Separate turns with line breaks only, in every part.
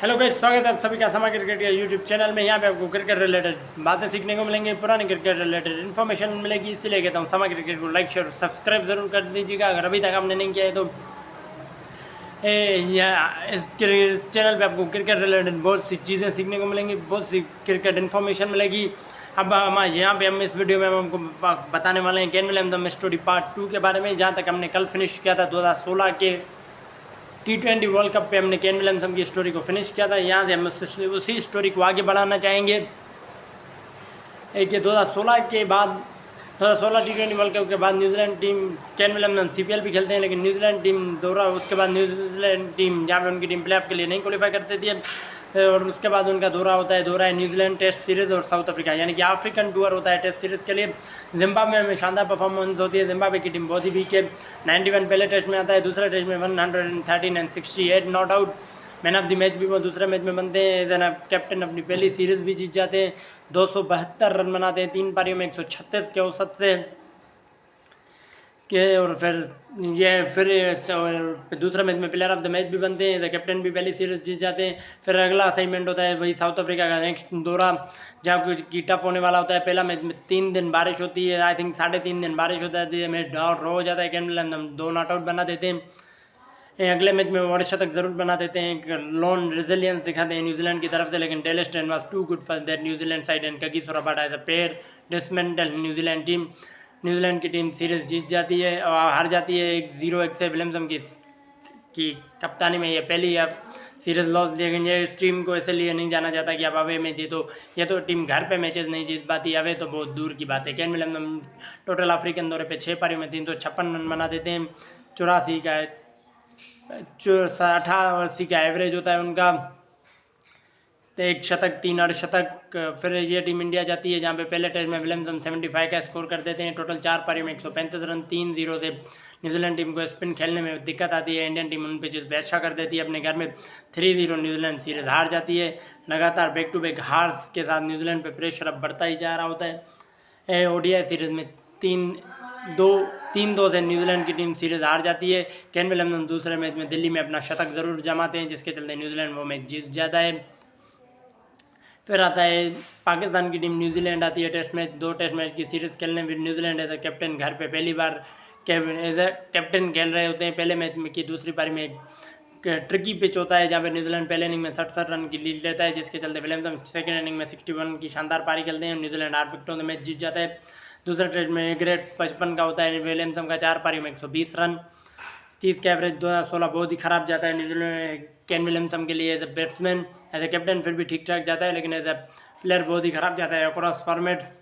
Hello guys, स्वागत है आप सभी का समा क्रिकेट के यूट्यूब चैनल में। यहाँ पे आपको क्रिकेट रिलेटेड बातें सीखने को मिलेंगी, पुरानी क्रिकेट रिलेटेड इन्फॉर्मेशन मिलेगी। इसीलिए कहता हूँ समा क्रिकेट को लाइक शेयर सब्सक्राइब जरूर कर दीजिएगा अगर अभी तक आपने नहीं किया है तो। इस चैनल पे आपको क्रिकेट रिलेटेड बहुत सी चीज़ें सीखने को मिलेंगी, बहुत सी क्रिकेट इन्फॉर्मेशन मिलेगी। अब हम यहाँ पे हम इस वीडियो में हम आपको बताने वाले हैं केन विलियमसन स्टोरी पार्ट 2 के बारे में। जहाँ तक हमने कल फिनिश किया था 2016 के T20 वर्ल्ड कप पे हमने केन विलियमसन की स्टोरी को फिनिश किया था। यहाँ से हम उसी स्टोरी को आगे बढ़ाना चाहेंगे। एक ये 2016 के बाद 2016 T20 वर्ल्ड कप के बाद New Zealand team Kane Williamson CPL भी खेलते हैं, लेकिन न्यूजीलैंड टीम दौरा उसके बाद न्यूजीलैंड टीम जहाँ पे उनकी टीम प्लेऑफ के लिए नहीं क्वालिफाई करती थी, और उसके बाद उनका दौरा होता है। दौरा है न्यूजीलैंड, टेस्ट सीरीज़ और साउथ अफ्रीका, यानी कि अफ्रीकन टूर होता है टेस्ट सीरीज़ के लिए। जिम्बाब्वे में शानदार परफॉर्मेंस होती है। जिम्बाब्वे की टीम बहुत ही वीक है। 91 पहले टेस्ट में आता है, दूसरे टेस्ट में 113 and 68 not out. Man of the match भी वो दूसरे मैच में बनते हैं। एज एन कैप्टन अपनी पहली सीरीज़ भी जीत जाते हैं। 272 रन बनाते हैं 3 पारियों में 136 के औसत से के, और फिर दूसरा मैच में प्लेयर ऑफ द मैच भी बनते हैं। कैप्टन भी पहली सीरीज जीत जाते हैं। फिर अगला असाइनमेंट होता है वही साउथ अफ्रीका का नेक्स्ट दौरा, जहाँ की टफ होने वाला होता है। पहला मैच में 3 दिन बारिश होती है, आई थिंक 3.5 दिन बारिश होता है। मैच ड्रॉ हो जाता है। केन विलियमसन 2 नॉट आउट बना देते हैं। अगले मैच में अर्धशतक जरूर बना देते हैं। एक लोन रेजिलियंस दिखाते हैं न्यूजीलैंड की तरफ से, लेकिन Dale Steyn was too good for that New Zealand side and Kagiso Rabada as a pair dismantle New Zealand team. New Zealand की टीम सीरीज जीत जाती है और हार जाती है 1-0 से विलियमसन की कप्तानी में। ये पहली अब सीरीज लॉस, लेकिन ये इस टीम को इसलिए नहीं जाना जाता कि अब अवे में जीतो। ये तो टीम घर पे मैचेस नहीं जीत पाती, अवे तो बहुत दूर की बात है। केन विलियमसन टोटल अफ्रीकन दौरे पे 6 पारियों में 356 रन बना देते हैं। 84 का 88 का एवरेज होता है उनका। एक शतक 3 अर्धशतक। फिर ये टीम इंडिया जाती है, जहाँ पे पहले टेस्ट में विलियमसन 75 का स्कोर कर देते हैं। टोटल 4 पारियों में 135 रन। 3-0 से न्यूजीलैंड टीम को स्पिन खेलने में दिक्कत आती है। इंडियन टीम उन पिचेस पे अच्छा कर देती है। अपने घर में 3-0 न्यूजीलैंड सीरीज हार जाती है। लगातार बैक टू बैक हार्स के साथ न्यूजीलैंड पे प्रेशर अब बढ़ता ही जा रहा होता है। ODI सीरीज में 3-2 से न्यूजीलैंड की टीम सीरीज हार जाती है। केन विलियमसन दूसरे मैच में दिल्ली में अपना शतक ज़रूर जमाते हैं, जिसके चलते न्यूजीलैंड वो मैच जीत जाता है। फिर आता है पाकिस्तान की टीम, न्यूजीलैंड आती है टेस्ट मैच, 2 टेस्ट मैच की सीरीज़ खेलने। फिर न्यूजीलैंड एज अ कैप्टन घर पे पहली बार एज अ कैप्टन खेल रहे होते हैं। पहले मैच में की दूसरी पारी में एक ट्रिकी पिच होता है, जहाँ पे न्यूजीलैंड पहले इनिंग में 67 रन की लीड लेता है, जिसके चलते विलियमसन सेकेंड इनिंग में 61 की शानदार पारी खेलते हैं। न्यूजीलैंड 8 विकेटों से मैच जीत जाता है। दूसरा टेस्ट में ग्रेट 55 का होता है विलियमसन का, 4 पारियों में 120 रन। 30 का एवरेज। 2016 बहुत ही ख़राब जाता है न्यूजीलैंड केन विलियमसन के लिए as a batsman. As a captain फिर भी ठीक ठाक जाता है, लेकिन एज ए प्लेयर बहुत ही ख़राब जाता है अक्रॉस फॉर्मेट्स।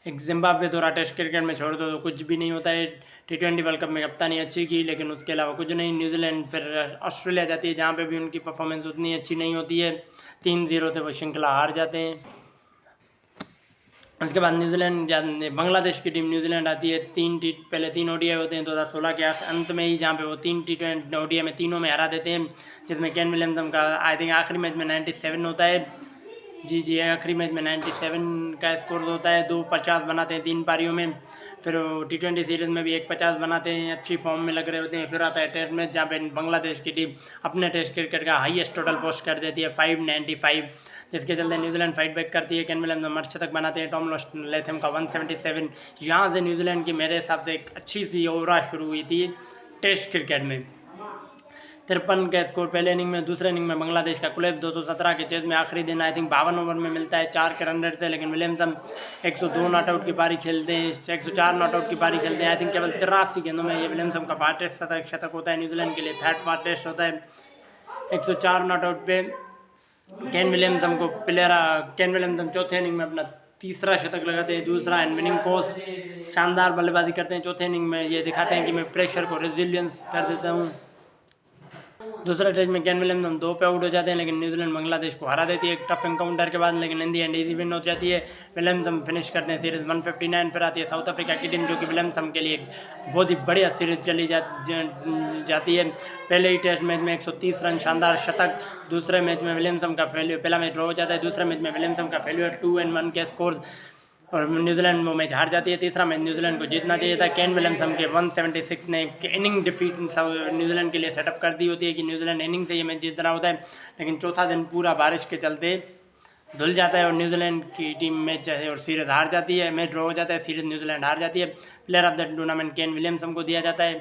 एक जिम्बाब्वे दौरा टेस्ट क्रिकेट में छोड़ दो तो कुछ भी नहीं होता है। T20 वर्ल्ड कप में कप्तानी अच्छी की, लेकिन उसके अलावा कुछ नहीं। न्यूजीलैंड फिर ऑस्ट्रेलिया जाती है, जहाँ पे भी उनकी परफॉर्मेंस उतनी अच्छी नहीं होती है। 3-0 से वो श्रृंखला हार जाते हैं। उसके बाद बांग्लादेश की टीम न्यूजीलैंड आती है। पहले 3 ODI होते हैं 2016 के अंत में ही, जहाँ पे वो 3 T20 ODI में तीनों में हरा देते हैं, जिसमें केन विलियमसन का आई थिंक आखिरी मैच में 97 होता है। जी आखिरी मैच में 97 का स्कोर होता है। 2 50 बनाते हैं 3 पारियों में। फिर T20 सीरीज़ में भी 1 50 बनाते हैं, अच्छी फॉर्म में लग रहे होते हैं। फिर आता है टेस्ट मैच, जहाँ पे बांग्लादेश की टीम अपने टेस्ट क्रिकेट का हाईएस्ट टोटल पोस्ट कर देती है 595, जिसके चलते न्यूजीलैंड फाइट बैक करती है। केन विलियमसन अर्धशतक बनाते हैं। टॉम लैथम का 177। यहाँ से न्यूजीलैंड की मेरे हिसाब से एक अच्छी सी ओवरा शुरू हुई थी टेस्ट क्रिकेट में। 53 का स्कोर पहले इनिंग में। दूसरे इनिंग में बांग्लादेश का कुलैब 217 के चेज में आखिरी दिन आई थिंक 52 ओवर में मिलता है 4 के रन रेट से, लेकिन विलियमसन 102 नॉट आउट की पारी खेलते हैं, 104 नॉट आउट की पारी खेलते हैं। आई थिंक केवल 83 गेंदों में ये विलियमसन का फास्टेस्ट शतक होता है। न्यूजीलैंड के लिए थर्ड फास्टेस्ट होता है। 104 नॉट आउट पे केन विलियमसन चौथे इनिंग में अपना तीसरा शतक लगाते हैं, दूसरा एंड विनिंग कोर्स। शानदार बल्लेबाजी करते हैं चौथे इनिंग में। ये दिखाते हैं कि मैं प्रेशर को रेजिलियंस कर देता हूँ। दूसरा टेस्ट में केन विलियमसन 2 पे आउट हो जाते हैं, लेकिन न्यूजीलैंड बांग्लादेश को हरा देती है एक टफ एनकाउंटर के बाद, लेकिन इन दी एंड इजी विन हो जाती है। विलियमसन फिनिश करते हैं सीरीज 159। फिर आती है साउथ अफ्रीका की टीम, जो कि विलियमसन के लिए एक बहुत ही बढ़िया सीरीज चली जाती है। पहले ही टेस्ट मैच में 130 रन, शानदार शतक। दूसरे मैच में विलियमसन का फेल्यूर, पहला मैच ड्रॉ हो जाता है। दूसरे मैच में विलियमसन का फेल्यूर 2-1 के स्कोर। और न्यूजीलैंड वो मैच हार जाती है। तीसरा मैच न्यूजीलैंड को जीतना चाहिए था। केन विलियमसन के 176 ने इनिंग डिफीट न्यूजीलैंड के लिए सेटअप कर दी होती है कि न्यूजीलैंड इनिंग से ये मैच जीत रहा होता है, लेकिन चौथा दिन पूरा बारिश के चलते धुल जाता है और न्यूजीलैंड की टीम मैच और सीरीज हार जाती है। मैच ड्रॉ हो जाता है, सीरीज न्यूजीलैंड हार जाती है। Player of the tournament Kane Williamson को दिया जाता है,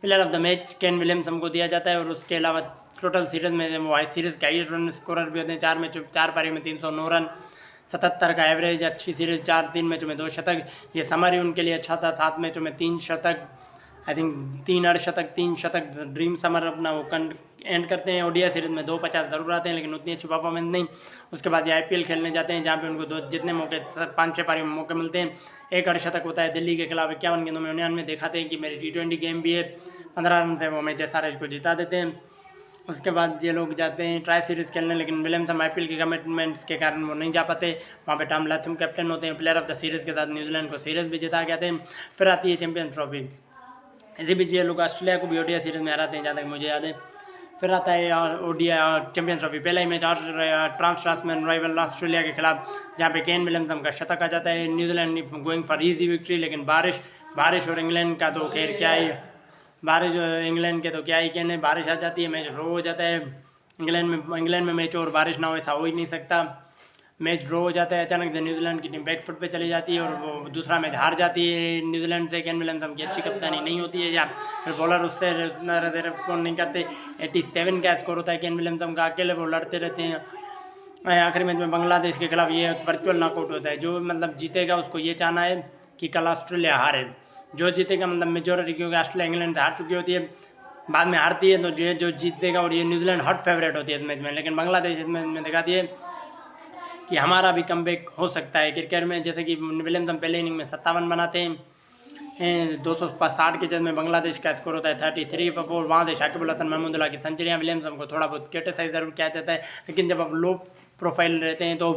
player of the match Kane Williamson को दिया जाता है। और उसके अलावा टोटल सीरीज में वो सीरीज के हाईएस्ट रन स्कोरर भी होते हैं। 4 पारियों में 309 रन, 77 का एवरेज, अच्छी सीरीज, 3 मैचों में 2 शतक। ये समरी उनके लिए अच्छा था, 7 मैचों में 3 शतक, आई थिंक 3 अर्धशतक, 3 शतक, ड्रीम समर अपना वो एंड करते हैं। ओडीआई सीरीज में 250 ज़रूर आते हैं, लेकिन उतनी अच्छी परफॉर्मेंस नहीं। उसके बाद ये आईपीएल खेलने जाते हैं, जहाँ पे उनको जितने मौके 5-6 पारियों में मौके मिलते हैं। 1 अर्धशतक होता है दिल्ली के खिलाफ 51 गेंदों में 99। दिखाते हैं कि मेरी T20 गेम भी है। 15 रन से वो मैच SRH को जिता देते हैं। उसके बाद ये लोग जाते हैं ट्राई सीरीज़ खेलने, लेकिन विलियमसन आईपीएल के कमिटमेंट्स के कारण वो नहीं जा पाते। वहाँ पे टॉम लाथम कैप्टन होते हैं। प्लेयर ऑफ द सीरीज़ के साथ न्यूजीलैंड को सीरीज़ भी जिता के आते हैं। फिर आती है चैंपियंस ट्रॉफी। इसी बीच ये लोग ऑस्ट्रेलिया को भी ओडीआई सीरीज़ में हराते हैं, जहाँ तक मुझे याद है। फिर आता है ओडीआई चैंपियंस ट्रॉफी। पहला ही मैच और ट्रांसमैन राइवल ऑस्ट्रेलिया के खिलाफ, जहाँ पे केन विलियमसन का शतक आ जाता है। New Zealand going for easy victory, लेकिन बारिश और इंग्लैंड का तो खैर क्या ही, बारिश इंग्लैंड के तो क्या ही कहने, बारिश आ जाती है, मैच ड्रॉ हो जाता है। इंग्लैंड में मैच और बारिश ना हो ऐसा हो ही नहीं सकता। मैच ड्रॉ हो जाता है। अचानक से न्यूजीलैंड की टीम बैकफुट पे चली जाती है और वो दूसरा मैच हार जाती है न्यूजीलैंड से। केन विलियमसन की अच्छी कप्तानी नहीं होती है, या फिर बॉलर उससे रिस्पॉन्ड नहीं करते। 87 का स्कोर होता है केन विलियमसन का, अकेले वो लड़ते रहते हैं। आखिरी मैच में बांग्लादेश के खिलाफ ये वर्चुअल नॉकआउट होता है। जो मतलब जीतेगा उसको ये चाहना है कि कल ऑस्ट्रेलिया हारे, जो जीतेगा मतलब मेजोरिटी, क्योंकि ऑस्ट्रेलिया इंग्लैंड से हार चुकी होती है, बाद में हारती है, तो जो जीतेगा। और ये न्यूजीलैंड हॉट फेवरेट होती है इस मैच में, लेकिन बांग्लादेश इस मैच में दिखाती है कि हमारा भी कमबैक हो सकता है क्रिकेट में। जैसे कि विलियमसन पहले इनिंग में 57 बनाते हैं, 260 के जज में बांग्लादेश का स्कोर होता है 33 for 4। वहाँ से शाकिब अल हसन, महमूदुल्लाह की सेंचुरियाँ। विलियमसन को थोड़ा बहुत क्रिटिसाइज ज़रूर किया जाता है, लेकिन जब आप लो प्रोफाइल रहते हैं तो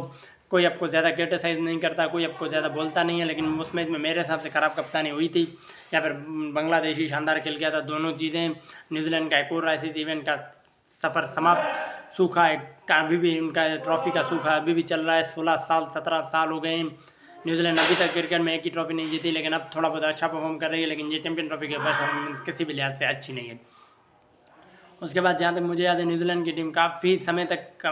कोई आपको ज़्यादा क्रिटिसाइज नहीं करता, कोई आपको ज़्यादा बोलता नहीं है। लेकिन उस मैच में मेरे हिसाब से ख़राब कप्तानी हुई थी, या फिर बांग्लादेशी शानदार खेल गया था, दोनों चीज़ें। न्यूजीलैंड का एक और ऐसी इवेंट का सफ़र समाप्त, सूखा एक अभी भी उनका ट्रॉफी का सूखा अभी भी चल रहा है। 17 साल हो गए हैं। न्यूजीलैंड अभी तक क्रिकेट में एक ही ट्रॉफी नहीं जीती, लेकिन अब थोड़ा बहुत अच्छा परफॉर्म कर रही है। लेकिन ये चैंपियन ट्रॉफी के परफॉर्मेंस किसी भी लिहाज से अच्छी नहीं है। उसके बाद जहाँ तक मुझे याद है, न्यूजीलैंड की टीम काफ़ी समय तक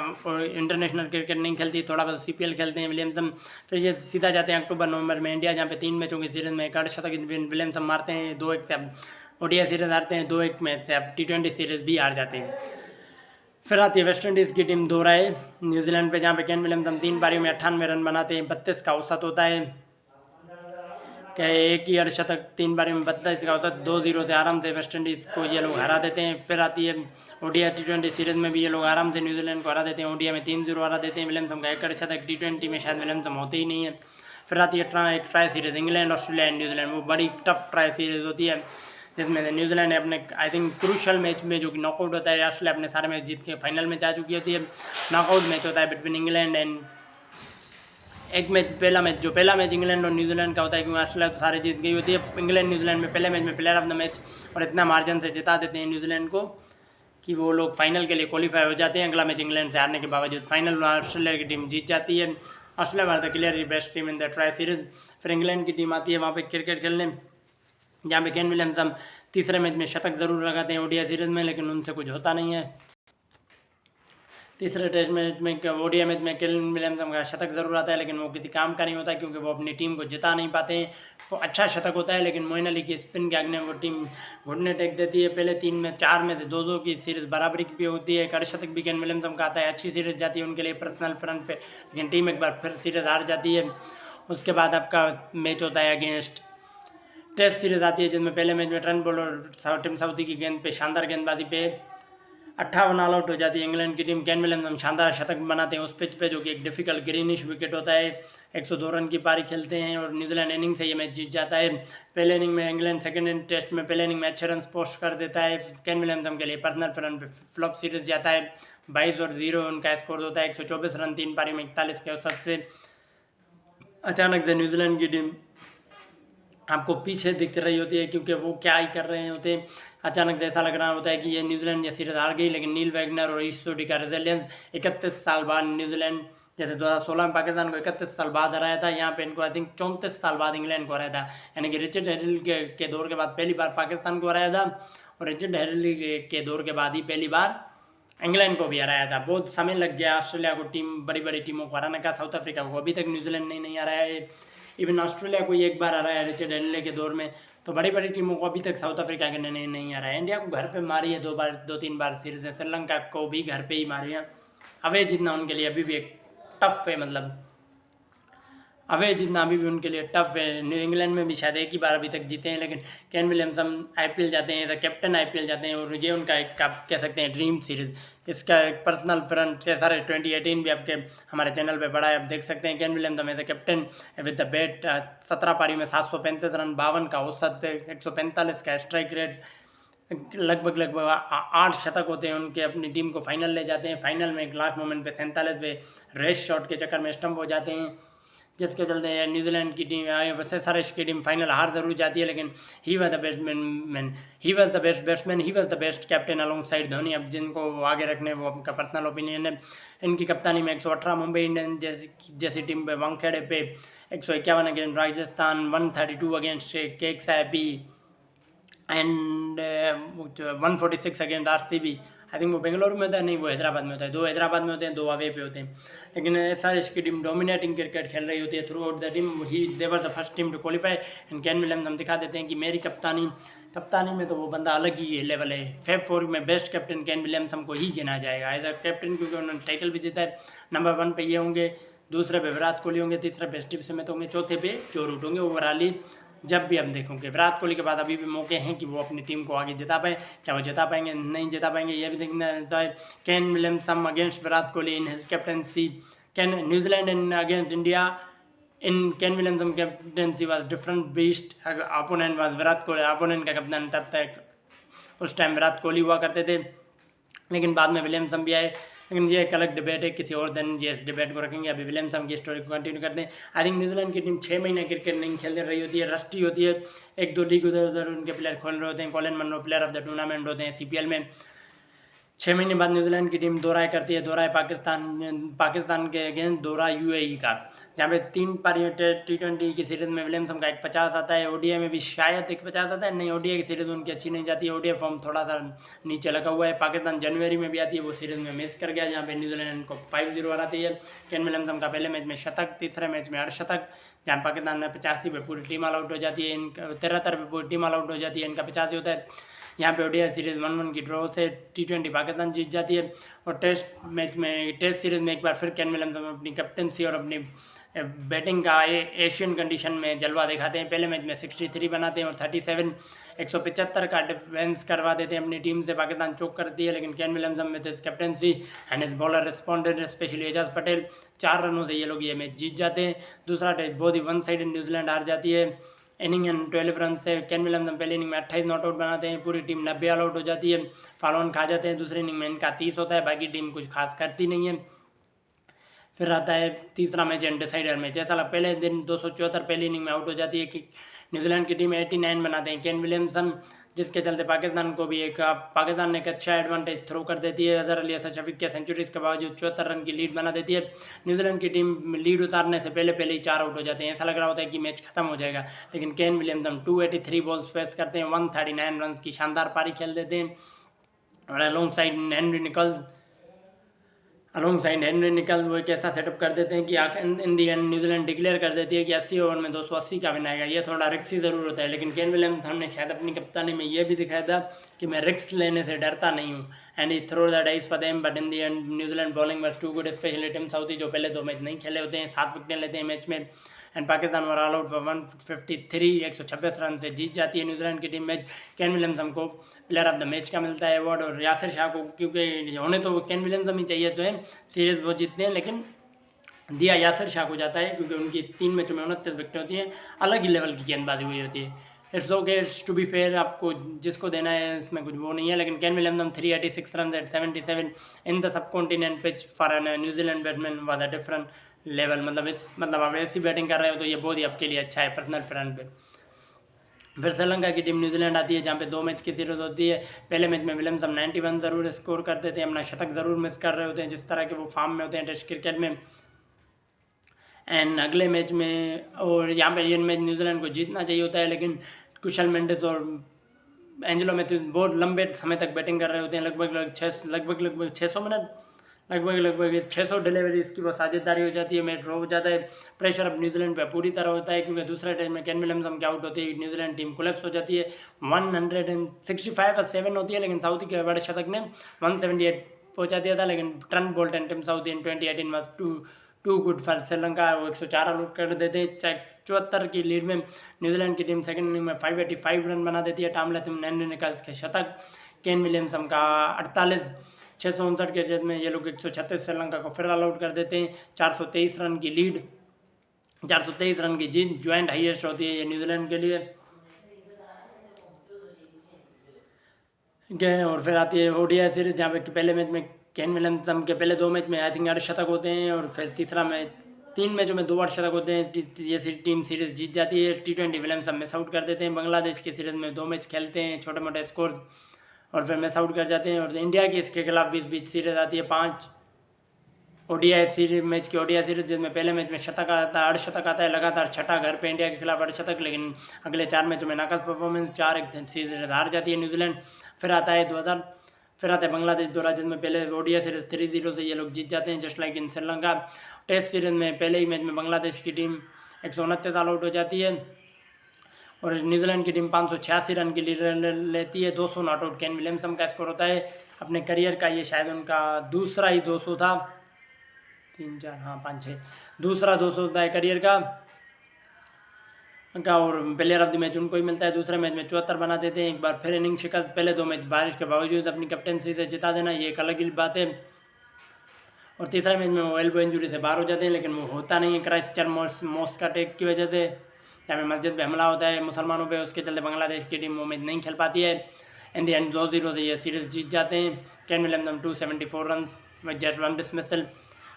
इंटरनेशनल क्रिकेट नहीं खेलती, थोड़ा बहुत CPL खेलते हैं विलियमसन। फिर ये सीधा जाते हैं अक्टूबर-नवंबर में इंडिया, जहाँ पे 3 मैचों की सीरीज़ में 1 अर्धशतक विलियमसन मारते हैं। 2-1 से अब ODI सीरीज़ हारते हैं, 2-1 मैच से अब T20 सीरीज़ भी हार जाते हैं। फिर आती है वेस्ट इंडीज़ की टीम दोहराए न्यूजीलैंड पे, जहाँ पे केन विलियमसन 3 पारियों में 98 रन बनाते हैं, 32 का औसत होता है। क्या एक ही अर्धशतक, 3 पारियों में 32 का औसत, 2-0 से आराम से वेस्ट इंडीज़ को ये लोग हरा देते हैं। फिर आती है ODI T20 सीरीज़ में भी ये लोग आराम से न्यूजीलैंड को हरा देते हैं। ODI में 3-0 हरा देते हैं। विलियमसन का 1 अर्धशतक, T20 में शायद विलियमसन होते ही नहीं है। फिर आती है एक try series, England, Australia and New Zealand. वो बड़ी टफ ट्राई सीरीज़ होती है, जिसमें न्यूजीलैंड ने अपने आई थिंक क्रूशल मैच में, जो कि नॉकआउट होता है, ऑस्ट्रेलिया अपने सारे मैच जीत के फाइनल में जा चुकी होती है। नॉकआउट मैच होता है बिटवीन इंग्लैंड एंड एक मैच, पहला मैच इंग्लैंड और न्यूजीलैंड का होता है, क्योंकि ऑस्ट्रेलिया तो सारे जीत गई होती है। इंग्लैंड न्यूजीलैंड में पहले मैच में प्लेयर ऑफ द मैच, और इतना मार्जिन से जिता देते हैं न्यूजीलैंड को कि वो लोग फाइनल के लिए क्वालिफाई हो जाते हैं। अगला मैच इंग्लैंड से हारने के बावजूद फाइनल में ऑस्ट्रेलिया की टीम जीत जाती है। Australia was the clear best team in the tri series. फिर इंग्लैंड की टीम आती है वहाँ पे क्रिकेट खेलने, जहाँ पे केन विलियमसन तीसरे मैच में शतक ज़रूर लगाते हैं ODI सीरीज़ में, लेकिन उनसे कुछ होता नहीं है। तीसरे टेस्ट मैच में ODI मैच में केन विलियमसन का शतक ज़रूर आता है, लेकिन वो किसी काम का नहीं होता, क्योंकि वो अपनी टीम को जिता नहीं पाते हैं। वो अच्छा शतक होता है, लेकिन मोइन अली की स्पिन के आगे वो टीम घुटने टेक देती है। पहले 4 में से 2-2 की सीरीज़ बराबरी की भी होती है। एक अर्धशतक भी केन विलियमसन का आता है, अच्छी सीरीज़ जाती है उनके लिए पर्सनल फ्रंट पे, लेकिन टीम एक बार फिर सीरीज़ हार जाती है। उसके बाद आपका मैच होता है अगेंस्ट टेस्ट सीरीज़ आती है, जिसमें पहले मैच में ट्रेंट बोल्ट टिम साउथी की गेंद पे, शानदार गेंदबाजी पे 58 ऑल आउट हो जाती है इंग्लैंड की टीम। केन विलियमसन शानदार शतक बनाते हैं उस पिच पे, जो कि एक डिफिकल्ट ग्रीनिश विकेट होता है। 102 रन की पारी खेलते हैं और न्यूजीलैंड इनिंग से ये मैच जीत जाता है। पहले इनिंग में इंग्लैंड, सेकंड टेस्ट में पहले इनिंग में अच्छे रन पोस्ट कर देता है। केन विलियमसन के लिए पर्सनल रन पे फ्लॉप सीरीज जाता है। 22-0 उनका स्कोर होता है। 124 रन 3 पारी में 41 के औसत से। अचानक से न्यूजीलैंड की टीम आपको पीछे दिख रही होती है, क्योंकि वो क्या ही कर रहे होते हैं। अचानक से ऐसा लग रहा होता है कि ये न्यूजीलैंड ये सीरीज हार गई, लेकिन नील वैगनर और ईस्टोडी का रेजिलियंस, 31 साल बाद न्यूजीलैंड जैसे 2016 में पाकिस्तान को 31 साल बाद हराया था, यहाँ पे इनको आई थिंक 34 साल बाद इंग्लैंड को हराया था। यानी कि रिचर्ड हेरिल के दौर के बाद पहली बार पाकिस्तान को हराया था, और रिचर्ड हेरिल के दौर के बाद ही पहली बार इंग्लैंड को भी हराया था। बहुत समय लग गया ऑस्ट्रेलिया को बड़ी बड़ी टीमों को हराने का। साउथ अफ्रीका को अभी तक न्यूजीलैंड ने नहीं हराया है। इवन ऑस्ट्रेलिया को एक बार हराया रिचर्ड हेरिल के दौर में। तो बड़ी बड़ी टीमों को अभी तक साउथ अफ्रीका के ने नहीं हराया। इंडिया को घर पे मारी है 2-3 बार सीरीज है। श्रीलंका को भी घर पे ही मारी है। अवे जीतना उनके लिए अभी भी एक टफ है, मतलब अवे जीतना अभी भी उनके लिए टफ है। न्यू इंग्लैंड में भी शायद एक ही बार अभी तक जीते हैं, लेकिन केन विलियमसन आईपीएल जाते हैं, कैप्टन आईपीएल जाते हैं, और ये उनका एक आप कह सकते हैं ड्रीम सीरीज। इसका एक पर्सनल फ्रंट है सारे 2018 भी आपके हमारे चैनल पे पड़ा है, आप देख सकते हैं। Kane Williamson as a captain with the bat 17 पारी में 735 रन, 52 का औसत, 145 का स्ट्राइक रेट, लगभग 8 शतक होते हैं उनके। अपनी टीम को फाइनल ले जाते हैं। फाइनल में एक लास्ट मोमेंट पे 47 पे रेस शॉट के चक्कर में स्टंप हो जाते हैं, जिसके चलते न्यूजीलैंड की टीम वसेसरश की टीम फाइनल हार जरूर जाती है। लेकिन he was the best batsman, he was the best captain along side Dhoni. अब जिनको आगे रखने वो आपका पर्सनल ओपिनियन है। इनकी कप्तानी में 118 मुंबई इंडियंस जैसी टीम पे वानखेड़े पे 151 against Rajasthan, 132 against KXIP and 146 against RCB। I think वो बेंगलुरु में होता है, नहीं वो हैदराबाद में होता है। 2 हैदराबाद में होते हैं, 2 अवे पे होते हैं। लेकिन SRH की टीम डोमिनेटिंग क्रिकेट खेल रही होती है throughout the team. He they were the first team to qualify. And Kane Williamson हम दिखा देते हैं कि मेरी कप्तानी में तो वो बंदा अलग ही लेवल है। Fab 4 में बेस्ट कैप्टन केन विलियमसन को ही गिना जाएगा एज अ कैप्टन, क्योंकि उन्होंने टाइटल भी जीता है। नंबर 1 पे ये होंगे, दूसरे पे विराट कोहली होंगे, तीसरे पे स्टीव स्मिथ होंगे, चौथे पे जो रूट होंगे। ओवरऑल जब भी हम देखेंगे विराट कोहली के बाद अभी भी मौके हैं कि वो अपनी टीम को आगे जिता पाए। क्या वो जिता पाएंगे, नहीं जिता पाएंगे, ये भी देखना रहता है। Kane Williamson against Virat Kohli in his captaincy, can New Zealand in against India in Kane Williamson captaincy was different beast. Opponent was Virat Kohli, opponent का कप्तान तब तक उस टाइम विराट कोहली हुआ करते थे, लेकिन बाद में विलियमसन भी आए। लेकिन ये एक अलग डिबेट है, किसी और दिन ये इस डिबेट को रखेंगे। अभी विलियमसन की स्टोरी को कंटिन्यू करते हैं। आई थिंक न्यूजीलैंड की टीम 6 महीने क्रिकेट नहीं खेल रही होती है, रस्टी होती है। 1-2 लीग उधर उनके प्लेयर खोल रहे होते हैं। Colin Munro player of the tournament होते हैं CPL में। 6 महीने बाद न्यूजीलैंड की टीम दौरा करती है। दौरा है पाकिस्तान के अगेंस्ट, दौरा UAE का, जहाँ पे 3 पारी T20 की सीरीज में विलियमसन का एक 50 आता है। ODI में भी शायद एक 50 आता है, नहीं ODI की सीरीज उनकी अच्छी नहीं जाती है। ODI फॉर्म थोड़ा सा नीचे लगा हुआ है। पाकिस्तान जनवरी में भी आती है, वो सीरीज में मिस कर गया, जहाँ पे न्यूजीलैंड को 5-0 हराती है। केन विलियमसन का पहले मैच में शतक, तीसरे मैच में अर्धशतक, जहाँ पाकिस्तान में 85 पे पूरी टीम ऑल आउट हो जाती है। इनका 73 पे पूरी टीम ऑल आउट हो जाती है, इनका 85 होता है। यहाँ पे ODI सीरीज 1-1 की ड्रॉ से T20 पाकिस्तान जीत जाती है। और टेस्ट सीरीज में एक बार फिर केन विलियमसन अपनी कैप्टनसी और अपनी बैटिंग का एशियन कंडीशन में जलवा दिखाते हैं। पहले मैच में 63 बनाते हैं और 37 175 का डिफेंस करवा देते हैं अपनी टीम से। पाकिस्तान चौक करती है, लेकिन Kane Williamson with his captaincy and his bowler responded, specially Ajaz Patel, 4 रनों से ये लोग ये मैच जीत जाते हैं। दूसरा टेस्ट बहुत ही वन साइड न्यूजीलैंड हार जाती है। इनिंग एंड 12 रन से केन विलियमसन पहली इनिंग में 28 नॉट आउट बनाते हैं। पूरी टीम 90 ऑल आउट हो जाती है, फॉलो ऑन खा जाते हैं। दूसरी इनिंग में इनका 30 होता है, बाकी टीम कुछ खास करती नहीं है। फिर आता है तीसरा मैच एंड डिसाइडर मैच। ऐसा लगा पहले दिन 274 पहली इनिंग में आउट हो जाती है कि न्यूजीलैंड की टीम 89 बनाते हैं केन विलियमसन, जिसके चलते पाकिस्तान ने एक अच्छा एडवांटेज थ्रो कर देती है। अजहर अली असद शफीक के सेंचुरीज के बावजूद 74 रन की लीड बना देती है। न्यूजीलैंड की टीम लीड उतारने से पहले ही 4 आउट हो जाते हैं। ऐसा लग रहा होता है कि मैच खत्म हो जाएगा, लेकिन केन विलियमसन 283 बॉल्स फेस करते हैं, 139 रन की शानदार पारी खेल देते हैं। और अलोंग साइड हेनरी निकल्स वो एक ऐसा सेटअप कर देते हैं कि इन दी एंड न्यूजीलैंड डिक्लेयर कर देती है कि 80 ओवर में 280 का विन आएगा। ये थोड़ा रिक्स ही ज़रूर होता है, लेकिन केन विलियमसन ने शायद अपनी कप्तानी में ये भी दिखाया था कि मैं रिक्स लेने से डरता नहीं हूँ। And he throw the dice for them, but in the end New Zealand bowling was too good, specially Tim Southee जो पहले 2 मैच नहीं खेले होते हैं, 7 विकेटें लेते हैं मैच में। And Pakistan were all out for 153, 126 run से जीत जाती है न्यूजीलैंड की टीम मैच। केन विलियमसन को प्लेयर ऑफ द मैच का मिलता है अवार्ड, और यासिर शाह को, क्योंकि होने तो केन विलियमसन ही चाहिए तो है, सीरीज वो जीतते हैं, लेकिन दिया यासिर शाह को जाता है क्योंकि उनकी 3 मैचों में 29 विकेटें होती हैं। अलग ही लेवल की गेंदबाजी हुई होती है। It's okay, it's to be fair, आपको जिसको देना है इसमें कुछ वो नहीं है। लेकिन Kane Williamson 386 run at 77 in the subcontinent pitch for an New Zealand batsman was a different level. मतलब आप ऐसी बैटिंग कर रहे हो तो ये बहुत ही आपके लिए अच्छा है पर्सनल फ्रंट पे। फिर श्रीलंका की टीम न्यूजीलैंड आती है, जहाँ पे 2 मैच की सीरीज होती है। पहले मैच में विलियमसन 91 ज़रूर स्कोर करते थे, अपना शतक ज़रूर मिस कर रहे होते हैं, जिस तरह के वो फॉर्म में होते हैं टेस्ट क्रिकेट में। एंड अगले मैच में, और यहाँ पे ये मैच न्यूजीलैंड को जीतना चाहिए होता है, लेकिन कुशल मेंडिस और एंजेलो मैथ्यूज बहुत लंबे समय तक बैटिंग कर रहे होते हैं, लगभग 600 मिनट, लगभग 600 डिलीवरीज की वो साझेदारी हो जाती है, मैच ड्रॉ हो जाता है। प्रेशर अब न्यूजीलैंड पे पूरी तरह होता है, क्योंकि दूसरे टाइम में केन विलियमसन के आउट होती है, न्यूजीलैंड टीम कोलैप्स हो जाती है। 165 होती है, लेकिन साउदी के बड़े शतक ने 178 पहुंचा दिया था, लेकिन Trent Boult and Tim Southee in 2018 was too good for Sri Lanka. वो 104 आउट कर देते, 74 की लीड में न्यूजीलैंड की टीम सेकंड इनिंग में 585 रन बना देती है। टॉम लैथम, नैन निकल्स के शतक, केन विलियमसन का 48, 659 के जज में ये लोग 136 श्रीलंका को फिर ऑल आउट कर देते हैं। 423 रन की लीड, 423 रन की जीत ज्वाइंट हाईएस्ट होती है ये न्यूजीलैंड के लिए। और फिर आती है ओडीआई सीरीज, जहाँ पे पहले मैच में केन विलियमसन के पहले 2 मैच में आई थिंक 8 शतक होते हैं, और फिर तीसरा मैच 3 मैचों में 2 शतक होते हैं। ये टीम सीरीज जीत जाती है। T20 विलियमसन मिस आउट कर देते हैं। बांग्लादेश की सीरीज में 2 मैच खेलते हैं, छोटे मोटे स्कोर, और फिर मिस आउट कर जाते हैं। और इंडिया की इसके खिलाफ 20 सीरीज आती है, 5 ओडीआई सीरीज मैच की ओडीआई सीरीज, जिसमें पहले मैच में शतक आता है, 8 शतक आता है, लगातार छठा घर पे इंडिया के खिलाफ 8 शतक, लेकिन अगले 4 मैचों में नाकास परफॉर्मेंस, 4 सीरीज हार जाती है न्यूजीलैंड। फिर आता है बांग्लादेश दौरा, जिसमें पहले ओडीआई सीरीज 3-0 से ये लोग जीत जाते हैं, just like in Sri Lanka. Test series में पहले ही मैच में बांग्लादेश की टीम 129 ऑल आउट हो जाती है, और न्यूजीलैंड की टीम 586 रन की लीड लेती है। 200 नॉट आउट केन विलियमसन का स्कोर होता है अपने करियर का। ये शायद उनका दूसरा ही 200 था, 3 4 हाँ 5 6 दूसरा 200 होता है करियर का, और प्लेयर ऑफ द मैच उनको ही मिलता है। दूसरे मैच में 74 बना देते हैं। एक बार फिर इनिंग शिकस्त, पहले 2 मैच बारिश के बावजूद अपनी कैप्टनसी से जिता देना, ये एक अलग ही बात है। और तीसरे मैच में वो एल्बो इंजरी से बाहर हो जाते हैं, लेकिन वो होता नहीं है क्राइस्टचर्च मॉस्क अटैक की वजह से, जहाँ पे मस्जिद पे हमला होता है मुसलमानों पे, उसके चलते बांग्लादेश की टीम वो मैच नहीं खेल पाती है। इन दी एंड 2-0 से ये सीरीज जीत जाते हैं। Kane Williamson 274 run with just 1 dismissal.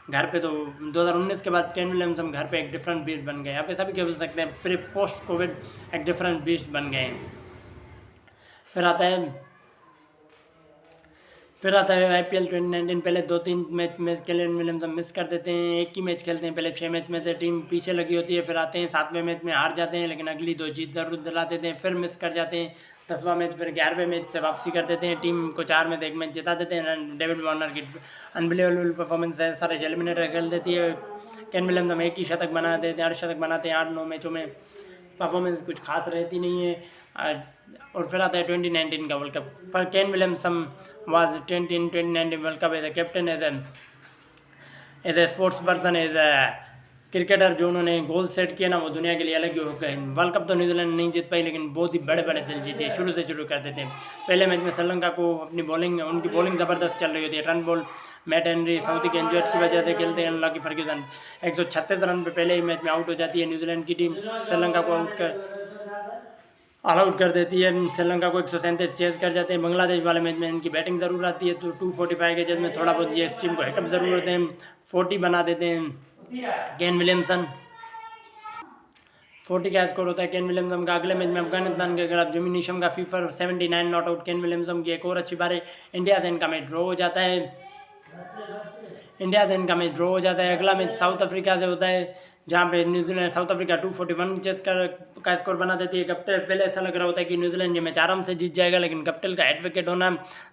घर पे तो 2019 के बाद केन विलियमसन घर पे एक डिफरेंट बीस्ट बन गए, यहाँ पे सभी कह सकते हैं प्री पोस्ट कोविड एक डिफरेंट बीस्ट बन गए हैं। फिर आता है IPL 2019, पहले 2-3 मैच में केन विलियमसन मिस कर देते हैं, एक ही मैच खेलते हैं, पहले 6 मैच में से टीम पीछे लगी होती है, फिर आते हैं 7वें मैच में हार जाते हैं, लेकिन अगली 2 जीत जरूर दिला देते हैं, फिर मिस कर जाते हैं। 10वां मैच फिर 11वें मैच से वापसी कर देते हैं, टीम को 4 में से 1 मैच जिता देते हैं। डेविड वार्नर की अनबिलीवेबल परफॉर्मेंस है, सारे एलिमिनेटर खेल देती है। केन विलियमसन एक ही शतक बना देते हैं, 8 शतक बनाते हैं 8-9 मैचों में, परफॉर्मेंस कुछ खास रहती नहीं है। और फिर आता है 2019 का वर्ल्ड कप, पर Kane Williamson was 2019 world cup as a captain, as a sports person, as a cricketer, जो उन्होंने गोल सेट किया ना, वो दुनिया के लिए अलग ही हो गए। वर्ल्ड कप तो न्यूजीलैंड नहीं जीत पाई, लेकिन बहुत ही बड़े बड़े दिल जीते शुरू कर देते हैं। पहले मैच में श्रीलंका को उनकी बॉलिंग ज़बरदस्त चल रही होती है। Run ball Matt Henry Southee के इंजर्ड की वजह से खेलते हैं, अनलकी फर्ग्यूसन 136 रन पे पहले ही मैच में आउट हो जाती है न्यूजीलैंड की टीम, श्रीलंका को ऑल आउट कर देती है। श्रीलंका को 137 चेस कर जाते हैं। बांग्लादेश वाले मैच में इनकी बैटिंग ज़रूर आती है, तो 245 के जज में थोड़ा बहुत ये इस टीम को हैकअप ज़रूर होते हैं। 40 बना देते हैं केन विलियमसन, 40 का स्कोर होता है केन विलियमसन का। अगले मैच में अफगानिस्तान के खिलाफ जिमी नीशम का Pfeiffer 79 not out Kane Williamson की एक और अच्छी बार है। इंडिया से इनका मैच ड्रॉ हो जाता है। अगला मैच साउथ अफ्रीका से होता है, जहाँ पे न्यूजीलैंड साउथ अफ्रीका 241 चेस का स्कोर बना देती है। कप्टिल पहले ऐसा लग रहा होता है कि न्यूजीलैंड ये मैच आराम से जीत जाएगा, लेकिन कप्टिल का हेड विकेट होना,